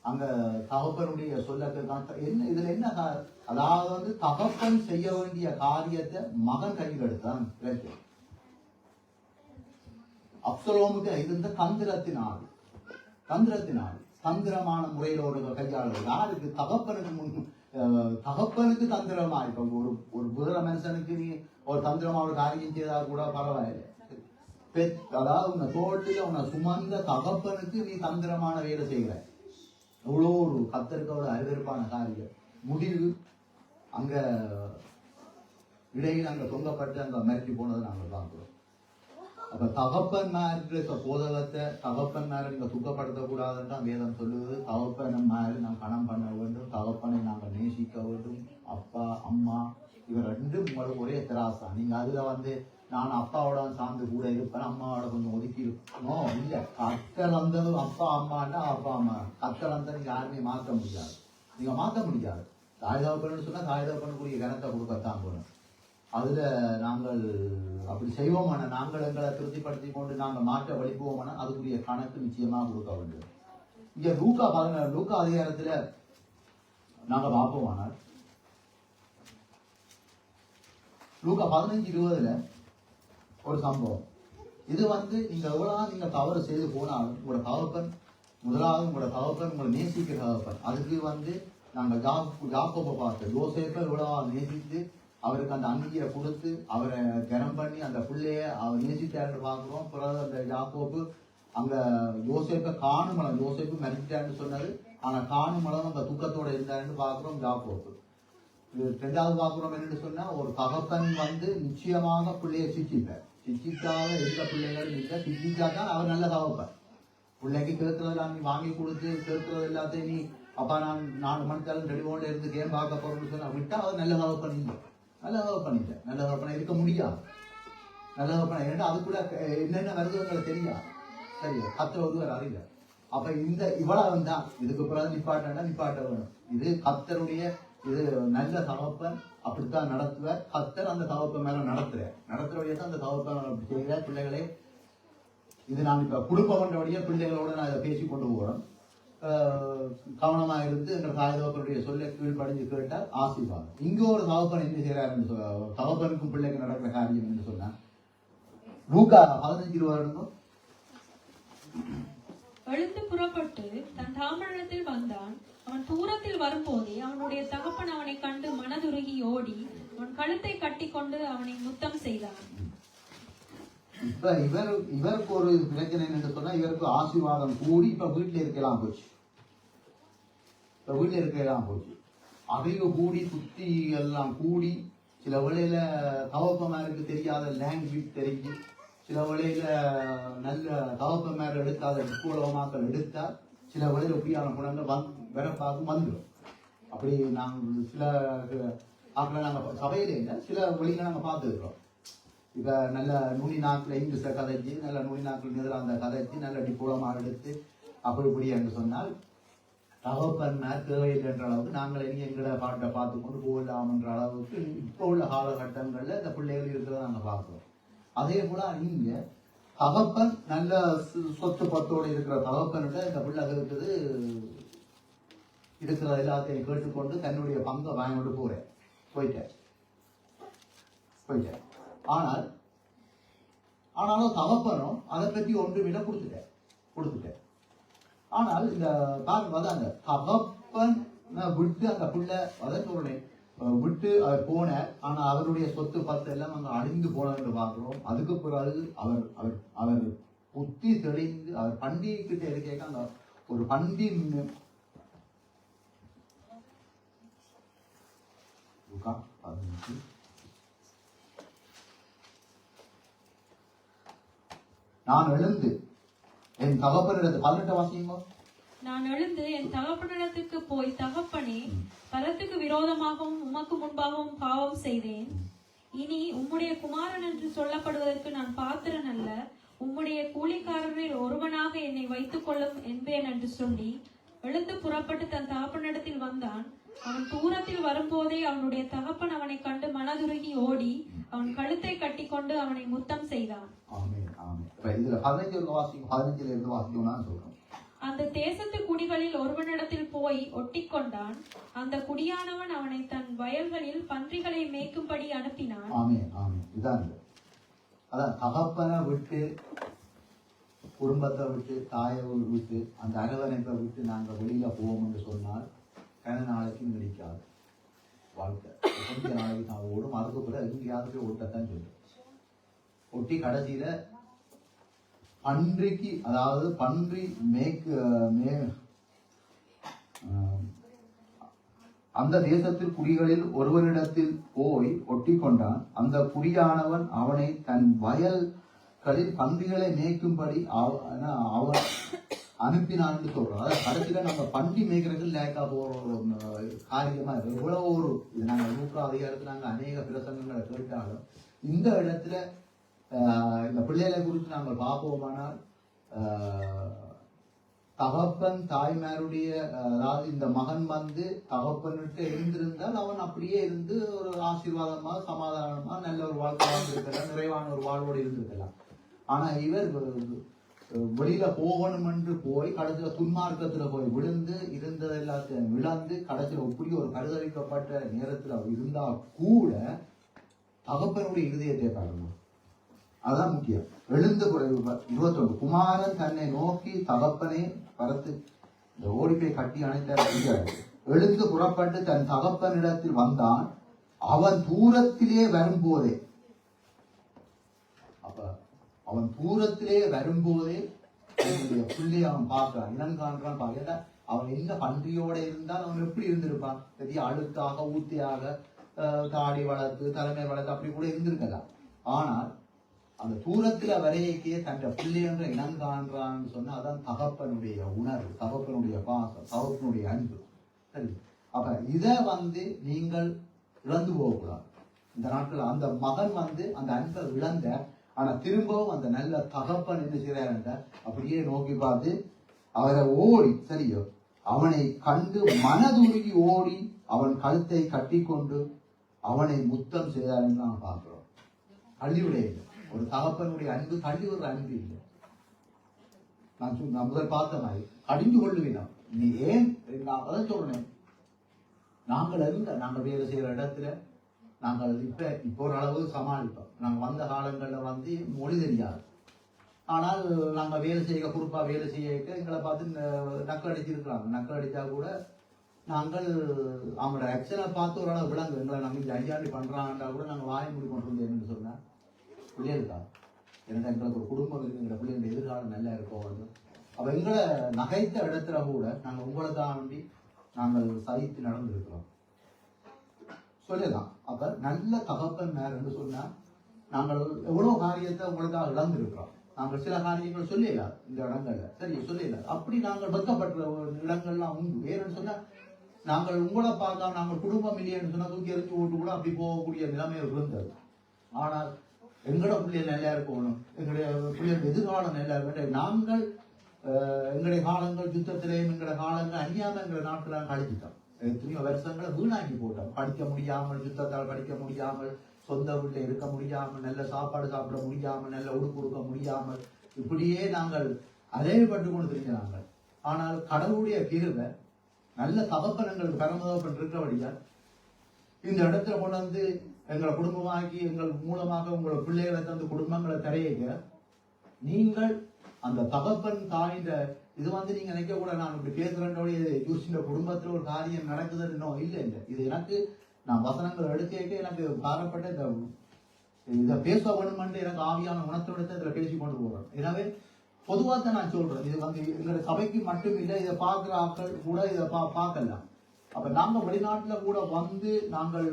அங்க தகப்பனுடைய சொல்லத்திற்கான என்ன இதுல என்ன, அதாவது தகப்பன் செய்ய வேண்டிய காரியத்தை மகன் கையில் எடுத்தான். அப்சலோமுக்கு இருந்த தந்திரத்தினால் தந்திரமான முறையில் ஒரு கையாளர் யாருக்கு தகப்பனுக்கு தந்திரமா இப்ப ஒரு புதிர மனுஷனுக்கு நீ ஒரு தந்திரமா ஒரு காரியம் செய்தா கூட பரவாயில்லை. அதாவது உன்னை தோட்டில உன்னை சுமந்த தகப்பனுக்கு நீ தந்திரமான வேலை செய்கிற, எவ்வளோ ஒரு கத்தருக்கோட அருவருப்பான காரியம். முடிவு அங்க இடையில் அங்க தொங்கப்பட்டு அங்க மறைச்சு போனதை நாங்கள் பார்க்கிறோம். அப்ப தகப்பன்மார்ன்ற போதகத்தை தகப்பன்மாரை நீங்க துக்கப்படுத்தக்கூடாதுன்னு வேதம் சொல்லுவது. தகப்பன்மாரை நாம் கணம் பண்ண வேண்டும், தகப்பனை நாங்கள் நேசிக்க வேண்டும். அப்பா அம்மா இவர் ரெண்டும் உங்களுக்கு ஒரே திராசா. நீங்க அதுல நான் அப்பாவோட சார்ந்து கூட இருப்பேன், அம்மாவோட கொஞ்சம் ஒதுக்கி இருக்கணும் இல்ல. கத்தல் வந்தது அப்பா அம்மான்னா அப்பா அம்மா. கத்தல் வந்தது நீங்க யாருமே மாற்ற முடியாது, நீங்க மாற்ற முடியாது. தாய் தகப்பன்னு சொன்னா தாய் தகப்பனுக்குரிய கணத்தை கொடுக்கத்தான் போகணும். அதுல நாங்கள் அப்படி செய்வோமான நாங்கள் எங்களை திருப்திப்படுத்தி கொண்டு நாங்கள் மாற்ற வழிபோவோம்னா அதுக்குரிய கணக்கு நிச்சயமா கொடுக்க வேண்டும். இங்க லூக்கா அதிகாரத்துல நாங்க பார்ப்போமானால் லூக்கா 15:20 ஒரு சம்பவம். இது நீங்க எவ்வளவு நீங்க தவறு செய்து போனாலும் உங்களோட தகப்பன் முதலாவது உங்களோட தகப்பன் உங்களை நேசிக்கிற தகப்பன். அதுக்கு நாங்கள் யாக்கோபை பார்த்து யோசேப்பை எவ்வளவு நேசித்து அவருக்கு அந்த அங்கீகரை கொடுத்து அவரை கனம் பண்ணி அந்த பிள்ளைய அவர் நேசித்தாருன்னு பார்க்கிறோம். பிறகு அந்த யாக்கோபு அங்க யோசேப்பை காணுமளம், யோசேப்பு மறிச்சிட்டாருன்னு சொன்னது, ஆனா காணுமளம் அந்த துக்கத்தோட இருந்தாருன்னு பார்க்கிறோம் யாக்கோபு. ரெண்டாவது பார்க்கிறோம் என்னன்னு சொன்னா, ஒரு தகப்பன் நிச்சயமாக பிள்ளைய சிச்சிக்காத எந்த பிள்ளைகளும் இல்லை. சிச்சிச்சாதான் அவர் நல்ல தகப்பன். பிள்ளைக்கு கேட்கறதெல்லாம் நீ வாங்கி கொடுத்து கேட்கறது எல்லாத்தையும் நீ அப்பா நான் 4 மணித்தாலும் ரெடிவோண்ட இருந்து கேம் பார்க்க போறோம்னு சொன்னா விட்டா அவர் நல்ல தகப்பன் இல்லை. நல்ல தகப்பனை இருக்க முடியாது. நல்ல தகப்பனை ஏன்னா அதுக்குள்ள என்னென்ன வருதுங்களை தெரியாது. சரியா கத்திர ஒருவர் அறில. அப்ப இவ்வளவு தான் இதுக்கு பிறகு நிப்பாட்ட வேணும். இது கத்தருடைய இது நல்ல தகப்பன் அப்படித்தான் நடத்துவார். கத்தர் அந்த தகப்பன் மேல நடத்துறவழியா தான் அந்த தகப்பன் செய்கிற பிள்ளைகளே. இது நான் இப்ப குடும்பம் பண்றபடியே பிள்ளைகளோட நான் இதை பேசி கொண்டு போறோம். கவனமா இருந்து என்ற தாய் தகப்பனுடைய சொல்ல கீழ்படிஞ்சு கேட்டால் ஆசீர்வாதம். இங்க ஒரு தகப்பன் என்ன செய்யறாருன்னு தகப்பனுக்கும் பிள்ளைக்கு நடக்கிற காரியம் என்று சொன்னா லூக்கா 15:20 எழுந்து புறப்பட்டு தன் தாமரத்தில் வந்தான். அவன் தூரத்தில் வரும்போதே அவனுடைய தகப்பன் அவனை கண்டு மனதுருகி ஓடி அவன் கழுத்தை கட்டி கொண்டு அவனை முத்தம் செய்தான். இப்ப இவருக்கு ஒரு பிரச்சனை என்று சொன்னா, இவருக்கு ஆசீர்வாதம் கூடி இப்ப வீட்டுல இருக்கலாம் போச்சு. அறிவு கூடி சுத்தி எல்லாம் கூடி சில வேளையில தகப்பமாருக்கு தெரியாத லாங்குவேஜ் தெரிஞ்சு, சில வேளையில நல்ல தகப்பமார் எடுக்காத டிப்ளோமாக்கள் எடுத்தா சில வேளையில ஒப்பியான குணங்கள் வரப்பாகும் வந்துடும். அப்படி நாங்கள் சில ஆக்களை நாங்கள் சபையில இல்லை, சில வழிகளை நாங்கள் பார்த்துருக்கிறோம். இப்ப நல்ல நுனி நாக்கில் இங்கிலீஷ கதைச்சு, நல்ல நுனி நாக்கில் நெதர்லாந்த கதைச்சு, நல்ல டிப்ளோமா எடுத்து அப்படி இப்படி என்று சொன்னால் தகப்பன்மார் தேவையில்லை என்ற அளவுக்கு நாங்கள் இனி எங்களை பாட்டை பார்த்து கொண்டு போகலாம் என்ற அளவுக்கு இப்போ உள்ள காலகட்டங்கள்ல இந்த பிள்ளைகள் இருக்கிறத நாங்கள் பார்க்கிறோம். அதே போல இங்க தகப்பன் நல்ல சொத்து பத்தோடு இருக்கிற தகப்பன்கிட்ட இந்த பிள்ளைகள் இருக்கிற எல்லாத்தையும் கேட்டுக்கொண்டு தன்னுடைய பங்கை வாங்கிட்டு போயிட்டேன். ஆனாலும் தகப்பனும் அதை பற்றி ஒன்றுமில்லை கொடுத்துட்டேன். ஆனால் இந்த அந்த தகப்பன் விட்டு அந்த பிள்ளை அதற்கு விட்டு அவர் போனார். ஆனா அவருடைய சொத்து பத்து எல்லாம் அங்க அழிந்து போனது பார்க்கிறோம். அதுக்கு பிறகு அவர் புத்தி தெளிந்து அவர் பண்டிகை கிட்ட இருக்க அந்த ஒரு பண்டி நான் எழுந்து என் தகப்பனிடத்து 18 வாசியுங்க. நான் எழுந்து என் தகப்பனிடத்துக்கு போய், தகப்பனே, பரத்துக்கு விரோதமாகவும் உமக்கு முன்பாகவும் பாவம் செய்தேன். இனி உம்முடைய குமாரன் என்று சொல்லப்படுவதற்கு நான் பாத்திரன் அல்ல. உம்முடைய கூலிக்காரரில் ஒருவனாக என்னை வைத்துக் கொள்ளும் என்பேன் என்று சொல்லி எழுந்து புறப்பட்டு தன் தகப்பனிடத்தில் வந்தான். அவன் தூரத்தில் வரும்போதே அவனுடைய தகப்பன் அவனை கண்டு மனதுருகி ஓடி அவன் கழுத்தை கட்டிக்கொண்டு அவனை முத்தம் செய்தான். அந்த தேசத்து குடிகளில் ஒருவனிடத்தில் போய் ஒட்டிக்கொண்டான். அந்த குடியானவன் அவனை தன் வயல்களில் பன்றிகளை மேய்க்கும்படி அனுப்பினான். தகப்பனை விட்டு, குடும்பத்தை விட்டு, தாயை விட்டு, அந்த அரவணைப்பை விட்டு நாங்கள் வெளியில போவோம் என்று சொன்னால் கன நாளைக்கு நீடிக்காது வாழ்க்கை. கொஞ்ச நாளைக்கு நான் ஓடும், அதுக்கு பிறகு எங்கேயாவது போய் ஒட்டத்தான் சொல்லும். ஒட்டி கடைசியில பன்றிக்கு, அதாவது பன்றி அந்த தேசத்தில் குடிகளில் ஒருவரிடத்தில் போய் ஒட்டி கொண்டான். அந்த குடியானவன் அவனை தன் வயல்களில் பன்றிகளை மேய்க்கும்படி அவன் அனுப்பினான் என்று சொல்றோம். அதாவது கடைசியில நம்ம பன்றி மேய்க்கிறதுக்கு லேக்கா போற காரியமா இருக்கு. எவ்வளவு ஒரு இது நாங்கள் நூற்று அதிகாரத்தில் நாங்கள் அநேக பிரசங்கங்களை கேட்டாலும் இந்த இடத்துல இந்த பிள்ளைகளை குறித்து நாங்கள் பார்ப்போமானால் தகப்பன் தாய்மாருடைய, அதாவது இந்த மகன் வந்து தகப்பன்கிட்ட இருந்திருந்தால் அவன் அப்படியே இருந்து ஒரு ஆசீர்வாதமா சமாதானமா நல்ல ஒரு வாழ்க்கை வாழ்ந்திருக்கலாம், நிறைவான ஒரு வாழ்வோடு இருந்திருக்கலாம். ஆனா இவர் வெளியில போகணும் என்று போய் கடைசியில துன்மார்க்கத்துல போய் விழுந்து இருந்தது எல்லாத்தையும் விழந்து கடைசியில இப்படி ஒரு கருதளிக்கப்பட்ட நேரத்துல இருந்தா கூட தகப்பனுடைய இருதயத்தை பாருங்க. அதான் முக்கியம். எழுந்து 21 குமாரன் தன்னை நோக்கி, தகப்பனே, பரத்து இந்த ஓடிப்பை கட்டி அணைத்தார். எழுந்து புறப்பட்டு தன் தகப்பனிடத்தில் வந்தான். அவன் தூரத்திலே வரும்போதே, அப்ப அவன் தூரத்திலே வரும்போதே பிள்ளைய அவன் பார்க்கிறான், இனம் காண்றான். பார்க்க அவன் என்ன பன்றியோட இருந்தால் அவன் எப்படி இருந்திருப்பான்? பெரிய அழுக்காக ஊத்தியாக தாடி வளர்த்து தலைமை வளர்த்து அப்படி கூட இருந்திருக்கலாம். ஆனால் அந்த தூரத்துல வரையக்கே தன் பிள்ளைன்ற இனம் காண்றான்னு சொன்னா அதான் தகப்பனுடைய உணர்வு, தகப்பனுடைய பாசம், தகப்பனுடைய அன்பு. சரி, அப்ப இத நீங்கள் இழந்து போகக்கூடாது. இந்த நாட்கள் அந்த மகன் அந்த அன்பை இழந்த, ஆனா திரும்பவும் அந்த நல்ல தகப்பன் என்ன செய்யறாரு, அப்படியே நோக்கி பார்த்து அவரை ஓடி, சரியோ, அவனை கண்டு மனதுருகி ஓடி அவன் கழுத்தை கட்டி கொண்டு அவனை முத்தம் செய்தாருன்னு நான் பார்க்கிறோம். தள்ளிவிடைய ஒரு தகப்பனுடைய அன்பு தள்ளி ஒரு அன்பு இல்லை. நான் முதல் பார்த்த மாதிரி கடிந்து கொள்ளுவினோம். நீ ஏன் நான் அதான் சொல்றேன், நாங்கள் வேலை செய்யற இடத்துல நாங்கள் இப்போ ஒரு அளவு சமாளிப்போம். நாங்கள் வந்த காலங்களில் மொழி தெரியாது. ஆனால் நாங்கள் வேலை செய்ய குறிப்பா வேலை செய்ய எங்களை பார்த்து நக்கல் அடிச்சிருக்கிறாங்க. நக்கல் அடிச்சா கூட நாங்கள் அவங்களோட ஆக்ஷனை பார்த்து ஒரு அளவு விளங்கு. எங்களை நாங்கள் இந்த அடியாண்டி பண்றாங்கன்றா கூட நாங்கள் வாய் மூடி கொண்டு இருந்தோம்னு சொன்னா பிள்ளைகளுக்கா எனக்கு எங்களுக்கு ஒரு குடும்பம் இருக்கு, எங்களை பிள்ளைங்க எதிர்காலம் நல்லா இருக்கும். அப்ப எங்களை நகைத்த இடத்துல கூட நாங்கள் உங்களை தாண்டி நாங்கள் சகித்து நடந்திருக்கிறோம் சொல்லலாம். அப்ப நல்ல தகப்பன் என்று சொன்னா நாங்கள் எவ்வளவு காரியத்தை உங்களுக்காக இழந்திருக்கிறோம். நாங்கள் சில காரியங்கள் சொல்லல இந்த இடங்கள்ல, சரி சொல்லல, அப்படி நாங்கள் வெக்கப்பட்ட இடங்கள்லாம் உண்டு. வேறுன்னு சொன்னா நாங்கள் உங்களை பார்க்காம நாங்கள் குடும்பம் இல்லையன்னு சொன்னா தூக்கி எரிஞ்சு ஓட்டு கூட அப்படி போகக்கூடிய நிலைமை இருந்தது. ஆனால் எங்களோட பிள்ளைகள் நல்லா இருக்கணும், எங்களுடைய பிள்ளைகள் எதிர்காலம் நல்லா இருக்கும். நாங்கள் எங்களுடைய காலங்கள் யுத்தத்திலேயும் எங்களுடைய காலங்கள் அணியாம எங்களை நாட்களாக கழிச்சிட்டோம். எத்தனையோ வருஷங்களை வீணாக்கி போட்டோம். படிக்க முடியாமல், யுத்தத்தால் படிக்க முடியாமல், சொந்த வீட்டில் இருக்க முடியாமல், நல்ல சாப்பாடு சாப்பிட முடியாமல், நல்ல உடுப்பு கொடுக்க முடியாமல், இப்படியே நாங்கள் அலையப்பட்டு கொண்டு தெரிஞ்சாங்க. ஆனால் கடவுளுடைய கிருபை, நல்ல தகப்பன் எங்களுக்கு பரமதகப்பன் இருக்கிறபடியால் இந்த இடத்துல கொண்டு எங்களை குடும்பமாக்கி எங்கள் மூலமாக உங்களை பிள்ளைகளை தந்து குடும்பங்களை தரையிக்க நீங்கள் அந்த தகப்பன் தாயின்ற இது நீங்க நினைக்க கூட நான் இப்படி பேசுறேன்னோடைய யூசின்ற குடும்பத்துல ஒரு காரியம் நடக்குதுன்னு இன்னும் இல்லை. இது எனக்கு நான் வசனங்கள் எடுக்க எனக்கு பாரப்பட்ட இதை பேச வேணுமென்று எனக்கு ஆவியான உணர்த்தோட இதுல பேசி கொண்டு போறேன். எனவே பொதுவாக நான் சொல்றேன், இது எங்களோட சபைக்கு மட்டும் இல்லை, இதை பார்க்கிற ஆட்கள் கூட இதை பார்க்கலாம். அப்ப நாங்க வெளிநாட்டுல கூட நாங்கள்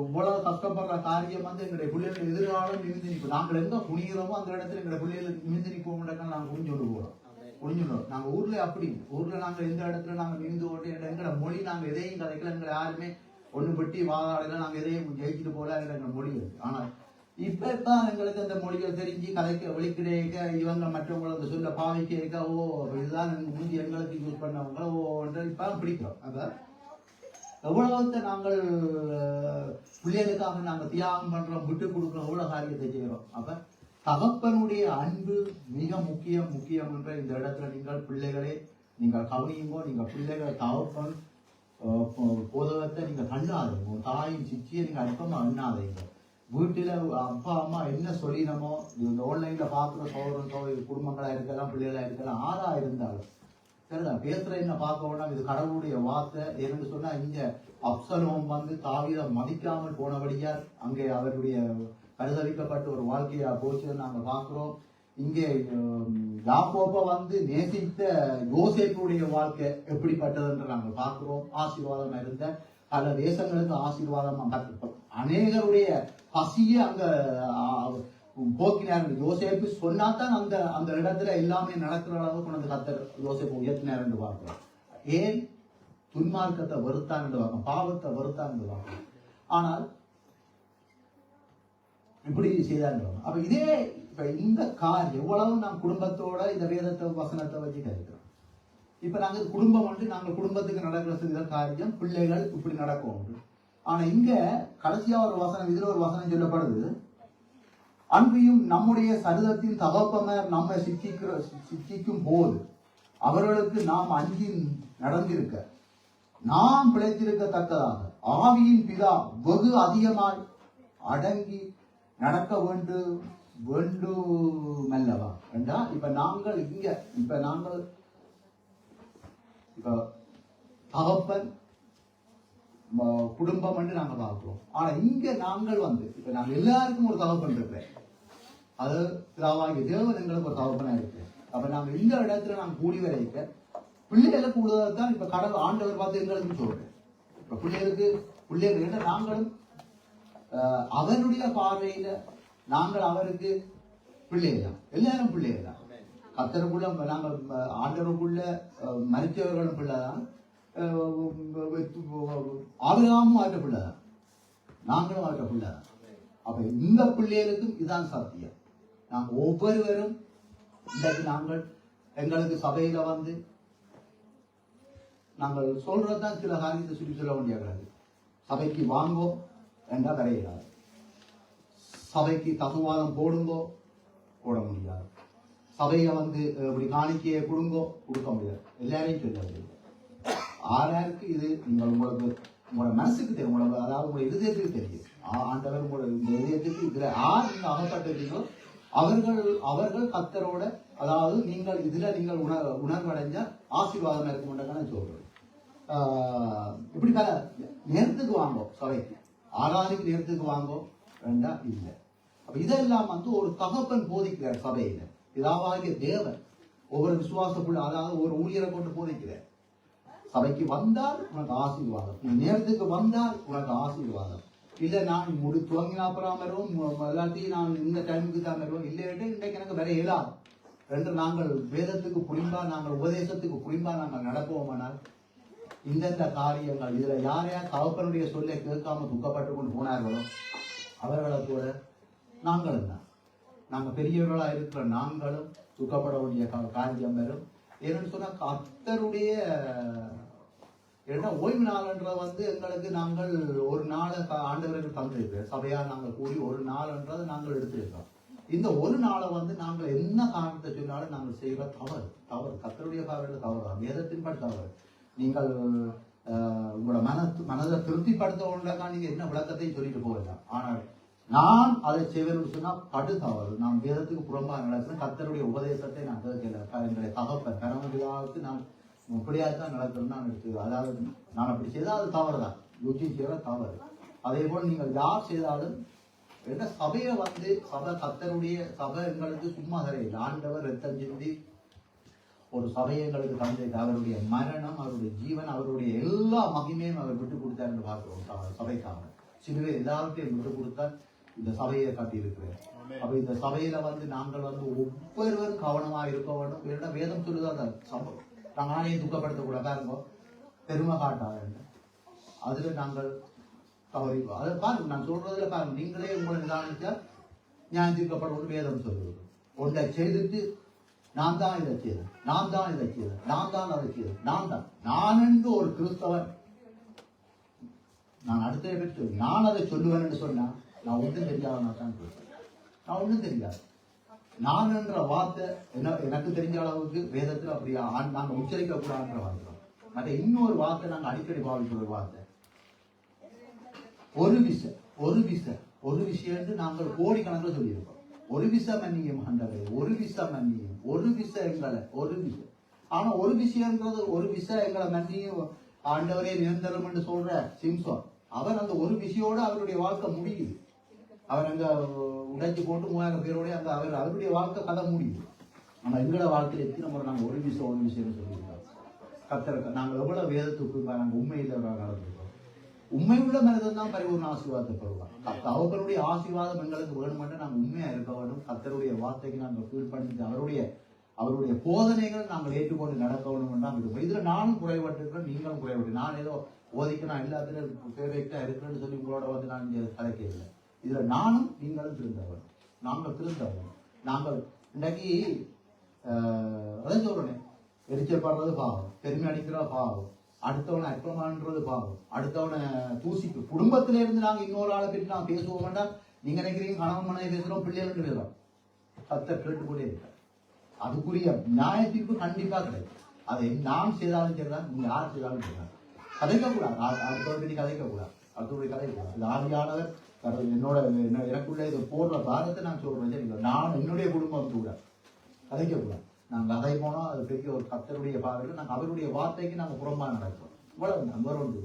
இவ்வளவு கஷ்டப்படுற காரியம் எங்களுடைய பிள்ளைகள் எதிர்காலம் நிமிந்து நிற்போம். நாங்கள் எங்க குனிகிறோமோ அந்த இடத்துல எங்களுடைய பிள்ளைகள் நிமிந்து நிற்போம் நாங்கள் குனிஞ்சு கொண்டு போறோம். புரிஞ்சுக்கணும். நாங்க ஊர்ல அப்படி ஊர்ல நாங்க எந்த இடத்துல நாங்க நின்று ஓட்டு எங்களோட மொழி நாங்க எதையும் கதைக்கல. எங்களை யாருமே ஒண்ணு பட்டி வாதாடல. நாங்க எதையும் ஜெயிச்சுட்டு போல எங்க மொழி இருக்கு. ஆனா இப்பதான் எங்களுக்கு அந்த மொழிகள் தெரிஞ்சு கதைக்க வெளிக்கிடைக்க இவங்க மற்றவங்களை சொல்ல பாவிக்க ஓ இதுதான் முந்தி எங்களுக்கு யூஸ் பண்ணவங்க ஓ இப்ப பிடிக்கிறோம். அப்ப எவ்வளவுக்கு நாங்கள் பிள்ளைகளுக்காக நாங்கள் தியாகம் பண்றோம், விட்டு கொடுக்கிறோம், எவ்வளவு காரியத்தை செய்கிறோம். அப்ப தகப்பனுடைய அன்பு மிக முக்கியம் என்ற இந்த இடத்துல நீங்கள் பிள்ளைகளே நீங்கள் கவனியுங்கோ. நீங்க பிள்ளைகள் தகப்பன் போதகத்தை நீங்க கண்ணாதீங்க. தாயின் சிச்சியை நீங்க அற்பமா எண்ணாதீங்க. வீட்டுல அப்பா அம்மா என்ன சொல்லினமோ இந்த ஆன்லைன்ல பாக்குற சோதரன் குடும்பங்களா இருக்கலாம், பிள்ளைகளா இருக்கலாம், ஆறா இருந்தாலும் சரிதான் பேசுற என்ன பார்க்க வேண்டாம். இது கடவுளுடைய வார்த்தை. ஏன்னு சொன்னா இங்க அப்சலோம் தாவீதை மதிக்காமல் போனபடியால் அங்கே அவருடைய பரிதவிக்கப்பட்ட ஒரு வாழ்க்கையா போச்சுன்னு நாங்க பாக்குறோம். இங்கே யாக்கோப நேசித்த யோசேப்புடைய வாழ்க்கை எப்படிப்பட்டதுன்னு நாங்க பாக்குறோம். ஆசீர்வாதமா இருந்த பல தேசங்களுக்கு ஆசீர்வாதமா கற்றுப்போம். அநேகருடைய பசிய அங்க போக்கினார். யோசேப்பு சொன்னாதான் அந்த அந்த இடத்துல எல்லாமே நடக்கிற அளவுக்கு கொண்டு கத்தர் யோசேப்பு உயர்த்தினார் என்று பார்க்கிறோம். ஏன் துன்மார்க்கத்தை வெறுத்தான் என்று பார்க்கணும், பாவத்தை வெறுத்தான் என்று பார்க்கணும். ஆனால் இப்படி செய்தார். அப்ப இதே இப்ப இந்த காரியம் எவ்வளவு நாம் குடும்பத்தோட இந்த வேதத்தை வசனத்தை வச்சு கருக்கிறோம். இப்ப நாங்க குடும்பம் வந்து நாங்கள் குடும்பத்துக்கு நடக்கிற சில காரியம் பிள்ளைகள் இப்படி நடக்கும். ஆனா இங்க கடைசியா ஒரு வசனம், இதுல ஒரு வசனம் சொல்லப்படுது. அன்பியும் நம்முடைய சரிதத்தின் தகப்பனர் நம்மை சிக்கிக்கும் போது அவர்களுக்கு நாம் அஞ்சி நடந்திருக்க நாம் பிழைத்திருக்கத்தக்கதாக ஆவியின் பிதா வெகு அதிகமாய் அடங்கி நடக்க வேண்டுமல்லவா என்றா. இப்ப நாங்கள் இங்க தகப்பன் குடும்பம் என்று நாங்க பார்க்கிறோம். ஆனா இங்க நாங்கள் இப்ப நாங்க எல்லாருக்கும் ஒரு தகப்பன் இருக்கிறேன். அது பிதாவாகிய தேவன் எங்களுக்கு ஒரு தகப்பனா இருக்கு. அப்ப நாங்க இந்த இடத்துல நாங்க கூடி வரைக்க பிள்ளைகளை கூடுதல் தான் இப்ப கடவுள் ஆண்டவர் பார்த்து எங்களுக்கு சொல்றேன். இப்ப பிள்ளைகள் நாங்களும் அவருடைய பார்வையில நாங்கள் அவருக்கு பிள்ளைகள், எல்லாரும் பிள்ளைகள் தான். கத்தருக்குள்ள நாங்கள் ஆண்டவருக்குள்ள மருத்துவர்களும் பிள்ளைதான், ஆபிரகாமும் அவற்ற பிள்ளைதான், நாங்களும் அவற்ற பிள்ளைதான். அப்ப இந்த பிள்ளைகளுக்கும் இதுதான் சத்தியம். நாங்க ஒவ்வொருவரும் இன்றைக்கு நாங்கள் எங்களுக்கு சபையில நாங்கள் சொல்றதுதான் சில காரியத்தை சொல்ல வேண்டியது. சபைக்கு வாங்கோ என்றா வரையிடாது, சபைக்கு தகுவாதம் போடுங்கோ போட முடியாது, சபையை இப்படி காணிக்கையை கொடுக்க முடியாது, எல்லாரையும் சொல்ல முடியாது. ஆறாருக்கு இது நீங்கள் உங்களோட மனசுக்கு தெரியும், அதாவது உங்களோட இருதயத்துக்கு தெரியும். ஆண்டவர் உங்களோட இதயத்துக்கு இதுல யார் நீங்க அகப்பட்டிருக்கீங்களோ அவர்கள் கத்தரோட, அதாவது நீங்கள் இதுல நீங்கள் உணர்வடைஞ்ச ஆசீர்வாதம் இருக்கும் சொல்றேன். இப்படி பல நேரத்துக்கு வாங்கோ, சபைக்கு ஆராதனைக்கு நேரத்துக்கு வாங்கோ வேண்டா இல்லை. அப்ப இதெல்லாம் ஒரு தகப்பன் போதிக்கிறார் சபையில. பிதாவாகிய தேவன் ஒவ்வொரு விசுவாசக்குள்ள, அதாவது ஒரு ஊழியரை கொண்டு போதிக்கிறார். சபைக்கு வந்தால் உனக்கு ஆசீர்வாதம், நீ நேரத்துக்கு வந்தால் உனக்கு ஆசீர்வாதம். இல்ல நான் துவங்கினா அப்புறம் வருவோம், எல்லாத்தையும் நான் இந்த டைமுக்கு தான் வருவோம், இல்லைட்டு இன்றைக்கு எனக்கு வேற இயலாது என்று நாங்கள் வேதத்துக்கு புரிம்பா, நாங்கள் உபதேசத்துக்கு புரிம்பா நாங்கள் நடப்போமானால் இந்தந்த காரியங்கள் இதுல யாரையா தகப்பனுடைய சொல்லை கேட்காம துக்கப்பட்டு கொண்டு போனார்களோ அவர்களை கூட நாங்களும் தான். நாங்க பெரியவர்களா இருக்கிற நாங்களும் துக்கப்பட வேண்டிய காரியம் வரும். ஏன்னு சொன்னா கர்த்தருடைய ஓய்வு நாள்ன்றது எங்களுக்கு நாங்கள் ஒரு நாளை ஆண்டவர்கள் தந்திருக்கிறோம். சபையா நாங்கள் கூடி ஒரு நாள்ன்றதை நாங்கள் எடுத்திருக்கிறோம். இந்த ஒரு நாளை நாங்கள் என்ன காரணத்தை சொன்னாலும் நாங்கள் செய்கிற தவறு கர்த்தருடைய பார்வையில் தவறு, வேதத்தின்படி தவறு. நீங்கள் உங்களோட மனதை திருப்திப்படுத்த நீங்க என்ன விளக்கத்தையும் சொல்லிட்டு போகலாம். ஆனால் நான் அதை செய்வேன்னு சொன்னா படு தவறு. நான் வேதத்துக்கு புறம்பா நடக்கிறேன், கர்த்தருடைய உபதேசத்தை நான் கேட்கல. என்னுடைய தகப்பன் பரமபிதாவுக்கு நான் இப்படியாத்தான் நடக்கிறேன்னு நான் எடுத்து, அதாவது நான் அப்படி செய்தால் அது தவறு தான், யோசி செய்யற தவறு. அதே போல் நீங்கள் யார் செய்தாலும் என்ன சபையை சபை கர்த்தருடைய சபை எங்களுக்கு சும்மா தரையில் ஆண்டவர் ரத்தம் சிந்தி ஒரு சபையை எங்களுக்கு தந்தை, அவருடைய மரணம், அவருடைய ஜீவன், அவருடைய எல்லா மகிமையும் அவர் விட்டு கொடுத்தார் என்று பார்க்கிறோம். சபைக்காக சிலுவை எல்லாத்தையும் விட்டு கொடுத்தார். இந்த சபையை கட்டி இருக்கிறேன். அப்ப இந்த சபையில நாங்கள் ஒவ்வொருவரும் கவனமா இருக்க வேண்டும். ஏன்னா வேதம் சொல்லுது அந்த சம்பவம் நாங்கள் ஆணையை துக்கப்படுத்தக்கூடாது. பாருங்க, பெருமை காட்டாங்க. அதுல நாங்கள் தவறி அதை பாருங்க, நான் சொல்றதுல பாருங்க, நீங்களே உங்களை நிதானிச்சா நியாயம் தீர்க்கப்படும் வேதம் சொல்லுவது. ஒன்றை செய்துட்டு நான் தான் இதை செய்தேன், நான் தான் இதை செய்தேன், நான் தான் அதை செய்தேன், நான் என்று ஒரு கிறிஸ்தவன் நான் அடுத்த பேர் நான் அதை சொல்லுவேன் சொன்னா நான் ஒன்றும் தெரியாத தான் நான் ஒன்றும் தெரியாது. நான் என்ற வார்த்தை எனக்கு தெரிஞ்ச அளவுக்கு வேதத்தில் அப்படி நாங்கள் உச்சரிக்க கூடாதுன்ற வார்த்தை. மற்ற இன்னொரு வார்த்தை நாங்கள் அடிக்கடி பாவிக்கிற வார்த்தை ஒரு விஷயம் நாங்கள் கோடிக்கணக்கில் சொல்லியிருக்கோம். ஒரு விஷம் மன்னியும் ஆண்டவரே, ஒரு விஷம் மன்னியும், ஒரு விஷம் எங்களை, ஒரு விஷயம். ஆனா ஒரு விஷயம்ன்றது ஒரு விஷயம் எங்களை மன்னியும் ஆண்டவரே நிரந்தரம் என்று சொல்ற சிம்சோன், அவர் அந்த ஒரு விஷயோட அவருடைய வாழ்க்கை முடியுது. அவர் அங்க உடைச்சு போட்டு 3000 பேரோட அந்த அவருடைய வாழ்க்கை கதை முடியுது. ஆனா எங்களோட வாழ்க்கையில எத்தனை முறை நாங்கள் ஒரு விஷயம்னு சொல்லியிருக்கோம். கர்த்தருக்கு நாங்கள் எவ்வளவு வேதத்துக்கு நாங்கள் உண்மையில் நடந்திருக்கோம். உண்மை உள்ள மனிதன் தான் பரிபூர்ண ஆசீர்வாதத்தை பெறுவார். அவர்களுடைய ஆசீர்வாதம் எங்களுக்கு வேணுமென்று நாங்கள் உண்மையா இருக்க வேண்டும். கர்த்தருடைய வார்த்தைக்கு நாங்கள் கீழ்ப்படிந்து அவருடைய போதனைகள் நாங்கள் ஏற்றுக்கொண்டு நடக்க வேண்டும் என்றால் இருக்கும். இதுல நானும் குறைபட்டிருக்கிறேன், நீங்களும் குறைபட்டு. நான் ஏதோ ஓதிக்க நான் எல்லாத்திலும் பெர்ஃபெக்டா இருக்கிறேன்னு சொல்லி உங்களோட நான் இங்கே கலைக்க இல்லை. இதுல நானும் நீங்களும் திருந்தவன், நாங்கள் திருந்தவன். நாங்கள் இன்றைக்கு அதான் சொல்றேன், எரிச்சப்படுறது பாவம், பெருமை அடிக்கிற பாவம், அடுத்தவனை அற்பமானது பாவம், அடுத்தவனை தூசிக்கு குடும்பத்தில இருந்து நாங்க இன்னொரு ஆளை பற்றி நான் பேசுவோம் வேண்டாம். நீங்க நினைக்கிறீங்க கணவன் மனைவி பேசுறோம், பிள்ளைகள் பேசுறோம். கர்த்தர் கேட்டுக்கொண்டே இருக்க அதுக்குரிய நியாய தீர்ப்பு கண்டிப்பா கிடைக்கும். அதை நான் செய்தாலும் சரிதான், நீங்க யார் செய்தாலும் சரிதான். கதைக்கக்கூடாது, அடுத்தவரை பற்றி கதைக்கக்கூடாது, அடுத்தவருடைய கதைக்கூடாது. இது ஆவியானவர் என்னோட எனக்குள்ள இதை போடுற பாரத்தை நான் சொல்றேன். சரிங்களா, நான் என்னுடைய குடும்பம் கூட கதைக்கக்கூடாது. நாங்கள் கதை போனோம், அது பெரிய ஒரு கர்த்தருடைய பார்வையில் நாங்கள் அவருடைய வார்த்தைக்கு நாங்கள் புறம்பா நடக்கிறோம். இவ்வளவு நம்பர் ஒன்று.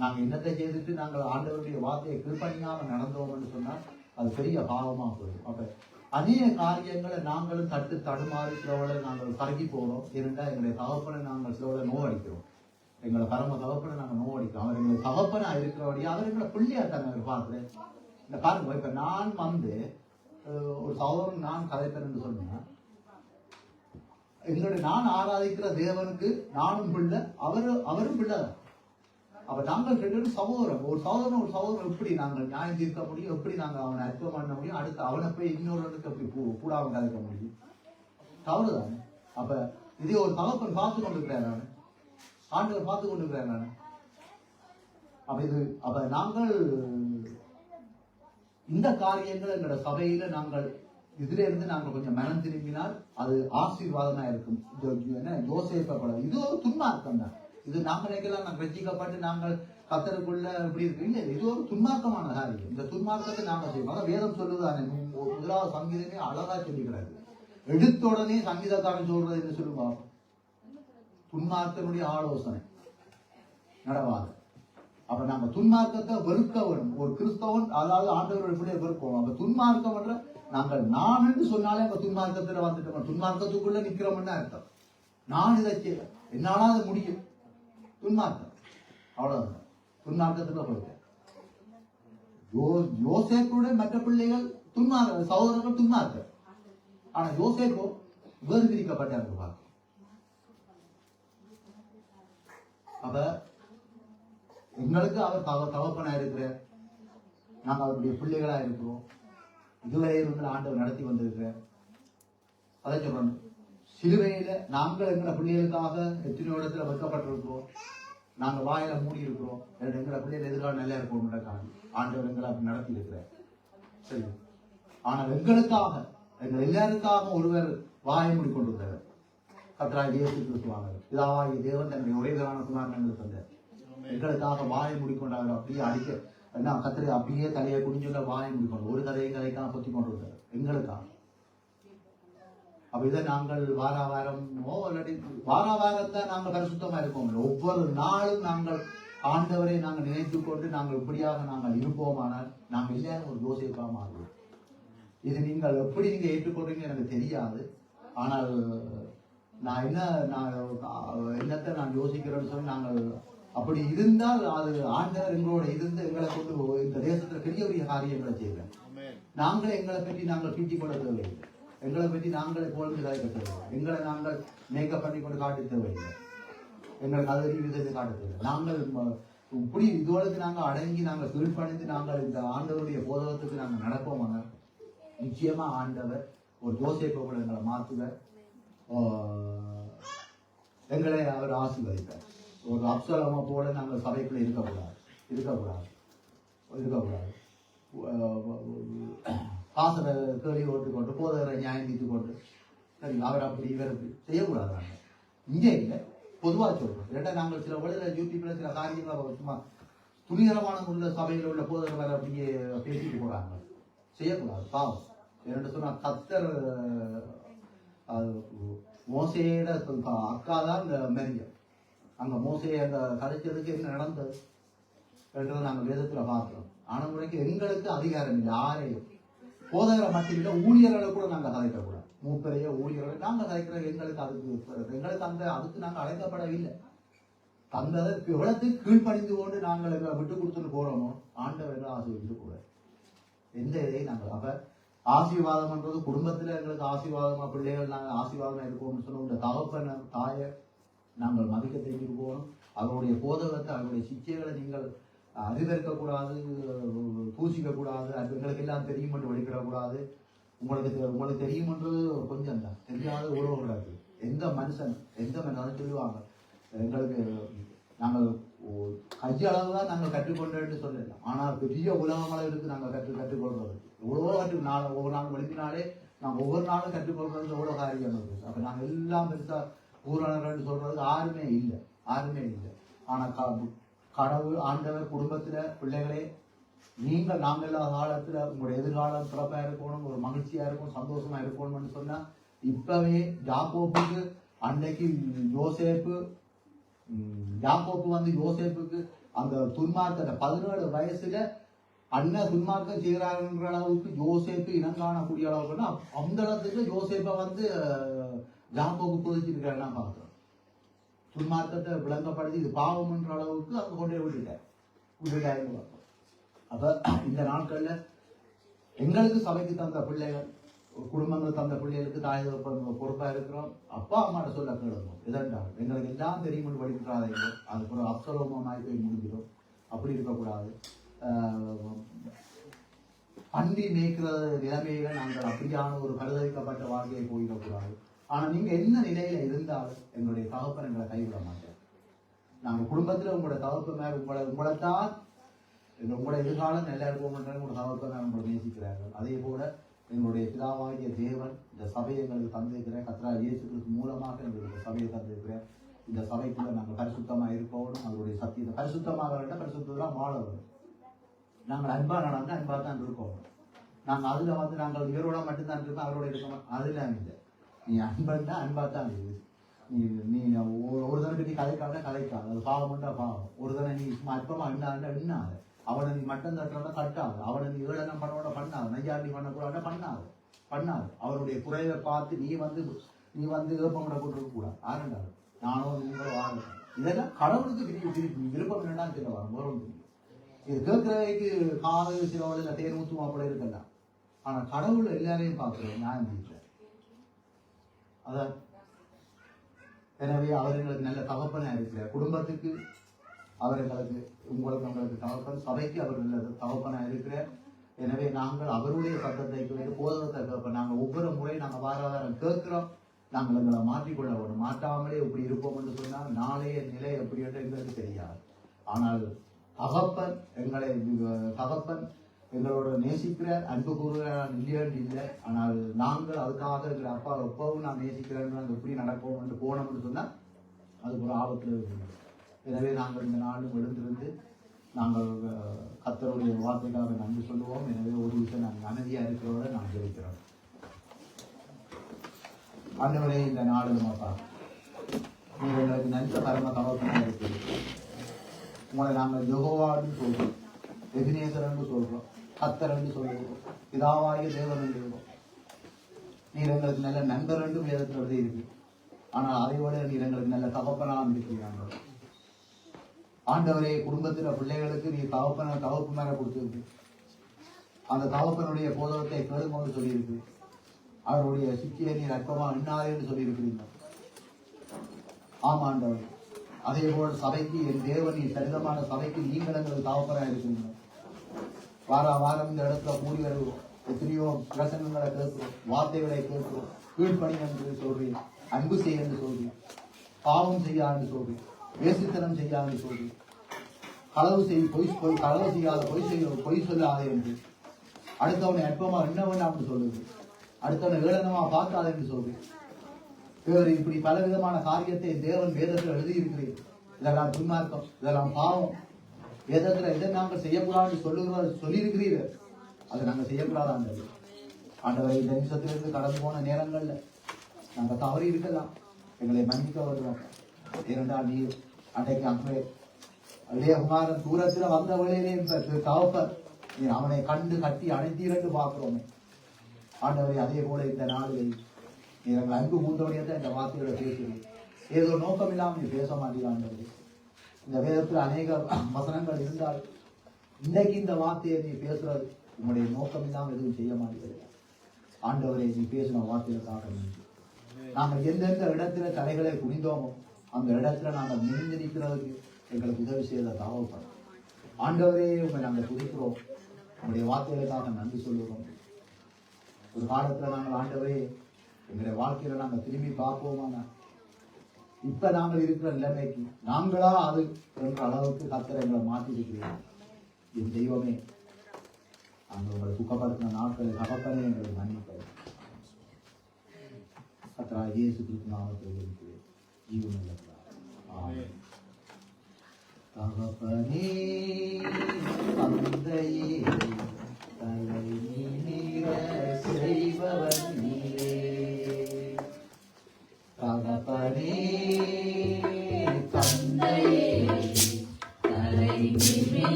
நாங்கள் என்னத்தை செய்துட்டு நாங்கள் ஆண்டவருடைய வார்த்தையை கீழ்ப்பணியாமல் நடந்தோம்னு சொன்னால் அது பெரிய பாவமாக போயிடும். அப்ப அநேக காரியங்களை நாங்களும் தடுமாறி சிலவளை நாங்கள் கருகி போகிறோம். இருந்தால் எங்களுடைய தகப்பனை நாங்கள் சிலவளை நோவடிக்கிறோம். எங்களை பரம தகப்பனை நாங்கள் நோவடிக்கிறோம். அவர் எங்களை தகப்பனா இருக்கிறபடியா அவர் எங்களை பிள்ளையா தாங்க பார்க்குறேன். இந்த பாருங்க, இப்ப நான் ஒரு சகோதரன் நான் கதைப்பேன் சொன்னேன். எங்களுடைய நான் ஆராதிக்கிற தேவனுக்கு நானும் பிள்ளை, அவரும் பிள்ளை. அப்ப நாங்கள் ரெண்டு சகோதரம். ஒரு சகோதரன் எப்படி நாங்கள் நியாயம் தீர்க்க முடியும், எப்படி நாங்கள் அவனை அற்பம் பண்ண முடியும், அடுத்து அவனை போய் இன்னொருவனுக்கு எப்படி கூடாம கதைக்க முடியும்? தவறுதானே? அப்ப இதே ஒரு தகப்பன் பார்த்து கொண்டிருக்கிறார், நான் ஆண்டவர் பார்த்து கொண்டிருக்கிறார். நான் அப்ப நாங்கள் இந்த காரியங்கள் எங்களோட சபையில நாங்கள் இதுல இருந்து நாங்கள் கொஞ்சம் மனம் திரும்பினால் அது ஆசீர்வாதமா இருக்கும். யோசேப்ப இது ஒரு துன்மார்க்கம் தான். இது நாங்கள் நினைக்கலாம் நாங்கள் ரசிக்கப்பட்டு நாங்கள் கர்த்தருக்குள்ள இப்படி இருக்கு. இல்லை, இது ஒரு துன்மார்க்கமான காரியம். இந்த துன்மார்க்கத்தை நாங்கள் செய்வோம். அதான் வேதம் சொல்லுதானே, 1வது சங்கீதமே அழகா சொல்லிக்கிறாரு. எடுத்த உடனே சங்கீதக்காரன் சொல்றது என்ன சொல்லுவாங்க? துன்மார்க்கனுடைய ஆலோசனை நடவாது. அப்ப நாங்க துன்மார்க்கத்தை வெறுக்க வேணும். ஒரு கிறிஸ்தவன், அதாவது ஆண்டவருடைய வெறுப்போம். அப்ப துன்மார்க்கம் என்ற நாங்கள் நான் என்று சொன்னாலே அங்க துன்மார்க்கத்துல வந்துட்டோம். துன்மார்க்கத்துக்குள்ள நிக்கிறோம்னு அர்த்தம். நான் இதை செய்ய என்னால அது முடியும். துன்மார்க்கம் அவ்வளவுதான். துன்மார்க்கத்துல போயிட்டேன். யோசேப்புடைய மற்ற பிள்ளைகள் சகோதரர்கள் துன்மார்க்கம். ஆனா யோசேப்போ வேறு பிரிக்கப்பட்டாங்க. அப்ப எங்களுக்கு அவர் தகப்பனா இருக்கிற, நாங்க அவருடைய பிள்ளைகளா இருக்கிறோம். இதுவரை ஆண்டவர் நடத்தி வந்திருக்கிறார். அதை சொல்றோம், சிலுவையில நாங்கள் எங்களை பிள்ளைகளுக்காக எத்தனையோ இடத்துல வைக்கப்பட்டிருக்கிறோம். நாங்க வாயில மூடி இருக்கிறோம். எங்களை பிள்ளைகள் எதிர்காலம் நல்லா இருக்கும். ஆண்டவர் எங்களை அப்படி நடத்தி இருக்கிறார். சரி, ஆனால் எங்களுக்காக, எங்கள் எல்லாருக்காக ஒருவர் வாயை மூடி கொண்டிருந்தார். கர்த்தராகிய இயேசு கிறிஸ்துவாக பிதாவாகிய தேவன் தன்னுடைய ஒரே குமாரன் எங்களுக்கு தந்தார். எங்களுக்காக வாயை மூடிக்கொண்டார். அப்படியே அடிக்க என்ன கத்திரை அப்படியே தலையை குடிஞ்சுள்ள வாயை மூடிக்கொண்டு ஒரு கதையை கதைக்காக கொத்தி கொண்டு வந்தார் எங்களுக்காக. அப்ப இதை நாங்கள் வாராவாரமோ இல்லாட்டி வாராவாரத்தான் நாங்கள் பரிசுத்தமா இருக்கோம். ஒவ்வொரு நாளும் நாங்கள் ஆண்டவரை நாங்கள் நினைத்துக் கொண்டு நாங்கள் இப்படியாக நாங்கள் இருப்போமானால் நாங்கள் எல்லாரும் ஒரு யோசிப்பா மாறுவோம். இது நீங்கள் எப்படி நீங்க ஏற்றுக்கொள்றீங்க எனக்கு தெரியாது. ஆனால் நான் என்னத்தை நான் யோசிக்கிறேன்னு சொல்லி நாங்கள் அப்படி இருந்தால் அது ஆண்டவர் எங்களோட இருந்து எங்களை கொண்டு இந்த தேசத்துல பெரிய பெரிய காரியங்களை செய்வேன். நாங்களே எங்களை பற்றி நாங்கள் பீட்டி கொள்ள தேவையில்லை. எங்களை பற்றி நாங்களே புகழ்ந்து கதைக்க தேவையில்லை. எங்களை நாங்கள் மேக்கப் பண்ணி கொண்டு காட்ட தேவையில்லை. எங்களுக்கு அது விதத்தை காட்ட தேவை. நாங்கள் இப்படி இதோடு நாங்கள் அடங்கி நாங்கள் கீழ்ப்பணிந்து நாங்கள் இந்த ஆண்டவருடைய போதகத்துக்கு நாங்கள் நடப்போமாங்க. நிச்சயமா ஆண்டவர் ஒரு யோசேப்பை கூட எங்களை மாற்றுவர். எங்களை அவர் ஆசீர்வதிப்பார். ஒரு அப்சலோமை போல நாங்கள் சபைக்குள்ள இருக்கக்கூடாது. பாசரை கேள்வி ஓட்டுக்கொண்டு போதகரை நியாயம் தீர்த்து கொண்டு சரி அவர் அப்படி இவர் அப்படி செய்யக்கூடாது. நாங்கள் இங்கே இல்லை, பொதுவாக சொல்றோம். ஏன்னா நாங்கள் சில வேளையில் யூடியூப்ல சில காரியங்களை சும்மா துணிகரமான உள்ள சபையில் உள்ள போதகர் வேற அப்படியே பேசிட்டு போறாங்க. செய்யக்கூடாது, பாவம். என்னென்னு சொன்னா கத்தர் மோசையோட அக்கா தான் இந்த மரியம். அங்க மோசையை அந்த கதைச்சதுக்கு என்ன நடந்தது என்றதை நாங்கள் வேதத்துல பார்க்கிறோம். ஆனா முறைக்கு எங்களுக்கு அதிகாரம் இல்லை. யாரையும் போதகரை மட்டும் இல்லை, ஊழியர்களை கூட நாங்கள் கதைக்கக்கூடாது. மூப்பரைய ஊழியர்களை நாங்கள் கதைக்கிற எங்களுக்கு அதுக்கு நாங்கள் அழைக்கப்படவில்லை. தந்ததை எவ்வளவுக்கு கீழ்ப்பணிந்து கொண்டு நாங்கள் விட்டு கொடுத்துட்டு போறோமோ ஆண்டவர் ஆசீர்வதித்து கூட எந்த இதையும் நாங்கள் அப்ப ஆசீர்வாதம்ன்றது குடும்பத்துல எங்களுக்கு ஆசீர்வாதமா பிள்ளைகள் நாங்கள் ஆசீர்வாதமா இருக்கோம்னு சொன்னோம். இந்த தகப்பன தாயை நாங்கள் மதிக்க தெரிஞ்சிருக்கணும். அவருடைய போதகத்தை அவருடைய சிச்சைகளை நீங்கள் அறிவிக்கக்கூடாது, பூசிக்க கூடாது. அது எங்களுக்கு எல்லாம் தெரியும் என்று வெளிக்கிடக்கூடாது. உங்களுக்கு தெரியும்ன்றது கொஞ்சம் தான், தெரியாத உறவுகளாது. எந்த மனுஷன் சொல்லுவாங்க எங்களுக்கு நாங்கள் கையளவு தான் நாங்கள் கற்றுக்கொண்டேன்னு சொல்லலாம். ஆனால் பெரிய உலகங்களுக்கு நாங்கள் கற்றுக்கொள்றது ஒவ்வொரு நாள் வலிக்கினாலே நாங்கள் ஒவ்வொரு நாளும் கற்றுக்கொள்றது எவ்வளோ காரியம் இருக்குது. அப்போ நாங்கள் எல்லாம் பெருசாக பூரணர்கள் சொல்றது யாருமே இல்லை. ஆனால் கடவுள் ஆண்டவர் குடும்பத்துல பிள்ளைகளே நாங்கள் எல்லா காலத்துல உங்களுடைய எதிர்காலம் சிறப்பா இருக்கணும், ஒரு மகிழ்ச்சியா இருக்கும், சந்தோஷமா இருக்கணும்னு சொன்னா இப்பவே யாக்கோப்புக்கு அன்னைக்கு யாக்கோப்பு வந்து யோசேப்புக்கு அந்த துன்மார்க்கத்தை 17 வயசுல அண்ணன் துன்மார்க்கம் செய்கிறாங்கிற அளவுக்கு யோசேப்பு இனங்காணக்கூடிய அளவுக்குன்னா அந்த இடத்துக்கு யோசேப்பை வந்து யாக்கோப்பு புதிச்சிருக்காருன்னா பார்க்கிறோம். துன்மார்க்கத்தை விளங்கப்படுத்தி இது பாவம்ன்ற அளவுக்கு அங்க கொண்டே விட்டுட்டாருன்னு பார்ப்போம். அப்ப இந்த நாட்கள்ல எங்களுக்கு சபைக்கு தந்த பிள்ளைகள், குடும்பங்கள் தந்த பிள்ளைகளுக்கு தாய் பொறுப்பா இருக்கிறோம். அப்பா அம்மாட்ட சொல்ல கேளுங்க, எதென்றால் எங்களுக்கு எல்லாம் தெரியும் படிக்கிறாதீங்க, அதுக்கு ஒரு அப்சலோமாய் போய் முடிஞ்சிடும். அப்படி இருக்கக்கூடாது. பண்டி மேய்க்கிற நிலைமையில நாங்கள் அப்படியான ஒரு பரிதவிக்கப்பட்ட வாழ்க்கையை போயிடக்கூடாது. ஆனா நீங்க என்ன நிலையில இருந்தாலும் எங்களுடைய தகப்பன் எங்களை கைவிட மாட்டேன். நாங்க குடும்பத்துல உங்களோட தகப்பன் உங்களைத்தான் உங்களோட எதிர்காலம் நல்லா இருக்கும். உங்களோட தகப்பன் உங்களை நேசிக்கிறார்கள். அதே போல எங்களுடைய பிதாவாகிய தேவன் இந்த சபையை எங்களுக்கு தந்திருக்கிற கர்த்தராகிய இயேசு கிறிஸ்து மூலமாக எங்களுக்கு சபையை தந்திருக்கிற இந்த சபைக்குள்ள நாங்கள் பரிசுத்தமா இருக்கணும். அவருடைய சத்தியத்தை பரிசுத்தமாக வேண்டாம், பரிசுத்தம் வாழ வேண்டும். நாங்கள் அன்பா நடந்து அன்பா தான் இருக்கோம். நாங்கள் அதுல வந்து நாங்கள் இவரோட மட்டும்தான் இருக்கோம், அவரோட இருக்கோம், அதெல்லாம் இல்லை. நீ அன்பா அன்பா தான் இருக்குது. நீ ஒரு தடவை நீ கதைக்காத அது பாவம்ண்டா பாவம். ஒரு தடவை நீ அற்பமா எண்ணாத எண்ணாத. அவனை நீ மட்டம் தட்டோட கட்டாது. அவனை நீ ஏழனம் பண்ணோட பண்ணாது. நையாண்டி பண்ணக்கூடாத பண்ணாது. அவருடைய குறைவை பார்த்து நீ வந்து ஏப்பம் போட்டு கூடாது. ஆரண்டாது நானும் நீங்களோ வாங்க. இதெல்லாம் கடவுளுக்கு விருப்பம் என்னடான்னு சொல்லுவாங்க. வரும் இது கேட்கிறவைக்கு காது சில வழியில் தேர் ஊத்துமா போல இருக்கலாம். ஆனா கடவுள் எல்லாரையும் பார்க்கிறோம், நியாயம் தீர்க்க. அதான் எனவே அவர் எங்களுக்கு நல்ல தகப்பனா இருக்கிறார். குடும்பத்துக்கு அவர் எங்களுக்கு உங்களுக்கு தகப்பன், சபைக்கு அவர் நல்ல தகப்பனா இருக்கிறார். எனவே நாங்கள் அவருடைய சத்தத்தை கேட்டு போதகத்தை கேட்போம். நாங்கள் ஒவ்வொரு முறையும் நாங்கள் வாரம் கேட்கிறோம். நாங்கள் எங்களை மாற்றிக்கொள்ள வேண்டும். மாற்றாமலே இப்படி இருப்போம் என்று சொன்னால் நாளைய நிலை எப்படி என்று எங்களுக்கு தெரியாது. ஆனால் தகப்பன் எங்களோட நேசிக்கிறார், அன்பு கூறுகிறார், இல்லையன்று இல்லை. ஆனால் நாங்கள் அதுக்காக எங்கள் அப்பா எப்பவும் நான் நேசிக்கிறேன், நாங்கள் எப்படி நடப்போம் என்று போனோம்னு சொன்னால் அதுக்கு ஒரு ஆபத்தில் இருக்கிறோம். எனவே நாங்கள் இந்த நாளும் எழுந்திருந்து நாங்கள் கர்த்தருடைய வார்த்தைக்காக நன்றி சொல்லுவோம். எனவே ஒரு விஷயம் நாங்கள் அமைதியாக இருக்கிறோட நாங்கள் ஜெபிக்கிறோம். ஆண்டவரே, இந்த நாடு மாப்பா நீங்கள் எங்களுக்கு நல்ல பரம தகவல்களாக இருக்கிறது. உங்களை நாங்கள் யெகோவான்னு சொல்றோம், எபினேசரன்னு சொல்றோம், கர்த்தர்ன்னு சொல்லுவோம், பிதாவாகிய தேவன் என்று சொல்றோம். நீர் எங்களுக்கு நல்ல நண்பர் என்று வேதத்தில் எழுதி இருக்கு. ஆனால் அதையோட நீர் எங்களுக்கு நல்ல தகப்பனாக இருக்கிறாங்க. ஆண்டவரே, குடும்பத்தில் பிள்ளைகளுக்கு நீ தகப்பு மேல கொடுத்துருக்கு. அந்த தகப்பனுடைய போதகத்தை கேளுங்கன்னு சொல்லியிருக்கு. அவருடைய சிக்கிய நீர் அற்பமா இன்னாரே என்று சொல்லியிருக்கிறீர்கள். ஆமாண்டவர். அதே போல் சபைக்கு என் தேவன் சரிதமான சபைக்கு நீங்கள் எங்களுக்கு தகப்பனாக இருக்கிறீங்க. வாரம் இந்த இடத்துல கூடி வருவோம், எத்தனையோ பிரசங்கங்களை கேட்கிறோம், வார்த்தைகளை கேட்கிறோம். கீழ்ப்பணி என்று சொல்றீங்க, அன்பு செய்ய என்று சொல்றீங்க, பாவம் செய்யாது சொல்றீங்க, வேசித்தனம் செய்யாது சொல்றீங்க, களவு செய்யாத பொய் சொல்லாதே என்று, அடுத்தவனை அற்பமா என்ன வேண்டாம் என்று சொல்லுது, அடுத்தவனை ஏளனமா பார்க்காத என்று சொல்றீங்க. இப்படி பல விதமான காரியத்தை தேவன் வேதத்தில் எழுதியிருக்கிறீர்கள். இதெல்லாம் துன்மார்க்கம், இதெல்லாம் பாவம், வேதத்துல எதை நாங்கள் செய்யக்கூடாது சொல்லியிருக்கிறீர்கள், அதை நாங்கள் செய்யக்கூடாது. ஆண்டவரை இந்த நிமிஷத்திலிருந்து கடந்து போன நேரங்கள்ல நாங்கள் தவறி இருக்கலாம், எங்களை மன்னிக்க வருவோம். ஏனென்றால் நீர் அன்றைக்கு அங்கே குமாரன் தூரத்துல வந்த வேளையிலே தகப்பன் நீர் அவனை கண்டு கட்டி அணைத்தீரென்று பார்க்கிறோமே. ஆண்டவரை அதே போல இந்த நாளில் நீங்கள் அன்பு கூந்தவனையத்தான் இந்த வார்த்தைகளை பேசுகிறேன். ஏதோ நோக்கம் இல்லாமல் நீ பேச மாட்டீங்க. இந்த வேதத்தில் அநேக வசனங்கள் இருந்தால் இன்றைக்கு இந்த வார்த்தையை நீ பேசுறது உங்களுடைய நோக்கம் இல்லாமல் எதுவும் செய்ய மாட்டீங்க. ஆண்டவரை நீ பேசின வார்த்தைகளுக்காக நாங்கள் எந்தெந்த இடத்துல தலைகளை குனிந்தோமோ அந்த இடத்துல நாங்கள் நிமிர்ந்து நிற்கிறதுக்கு எங்களுக்கு உதவி செய்த தகவல்படும். ஆண்டவரே உங்களை நாங்கள் துதிக்கிறோம், உங்களுடைய வார்த்தைகளுக்காக நன்றி சொல்லுகிறோம். ஒரு காலத்துல நாங்கள் ஆண்டவரே எங்களுடைய வாழ்க்கையில நாங்கள் திரும்பி பார்ப்போமான இப்ப நாங்கள் இருக்கிற நிலைமைக்கு நாங்களா அது என்ற அளவுக்கு கர்த்தர் எங்களை மாற்றி இருக்கிறோம். என் தெய்வமே, நாங்கள் உங்களை சுக்கப்படுத்தின நாட்களை தகப்பனே எங்களை மன்னிப்பது. கர்த்தராகிய இயேசு கிறிஸ்து நாமத்தில் இருக்கிறேன். ஜீவனுள்ள தகப்பனே, தந்தையே, தலை நீர செய்பவனே,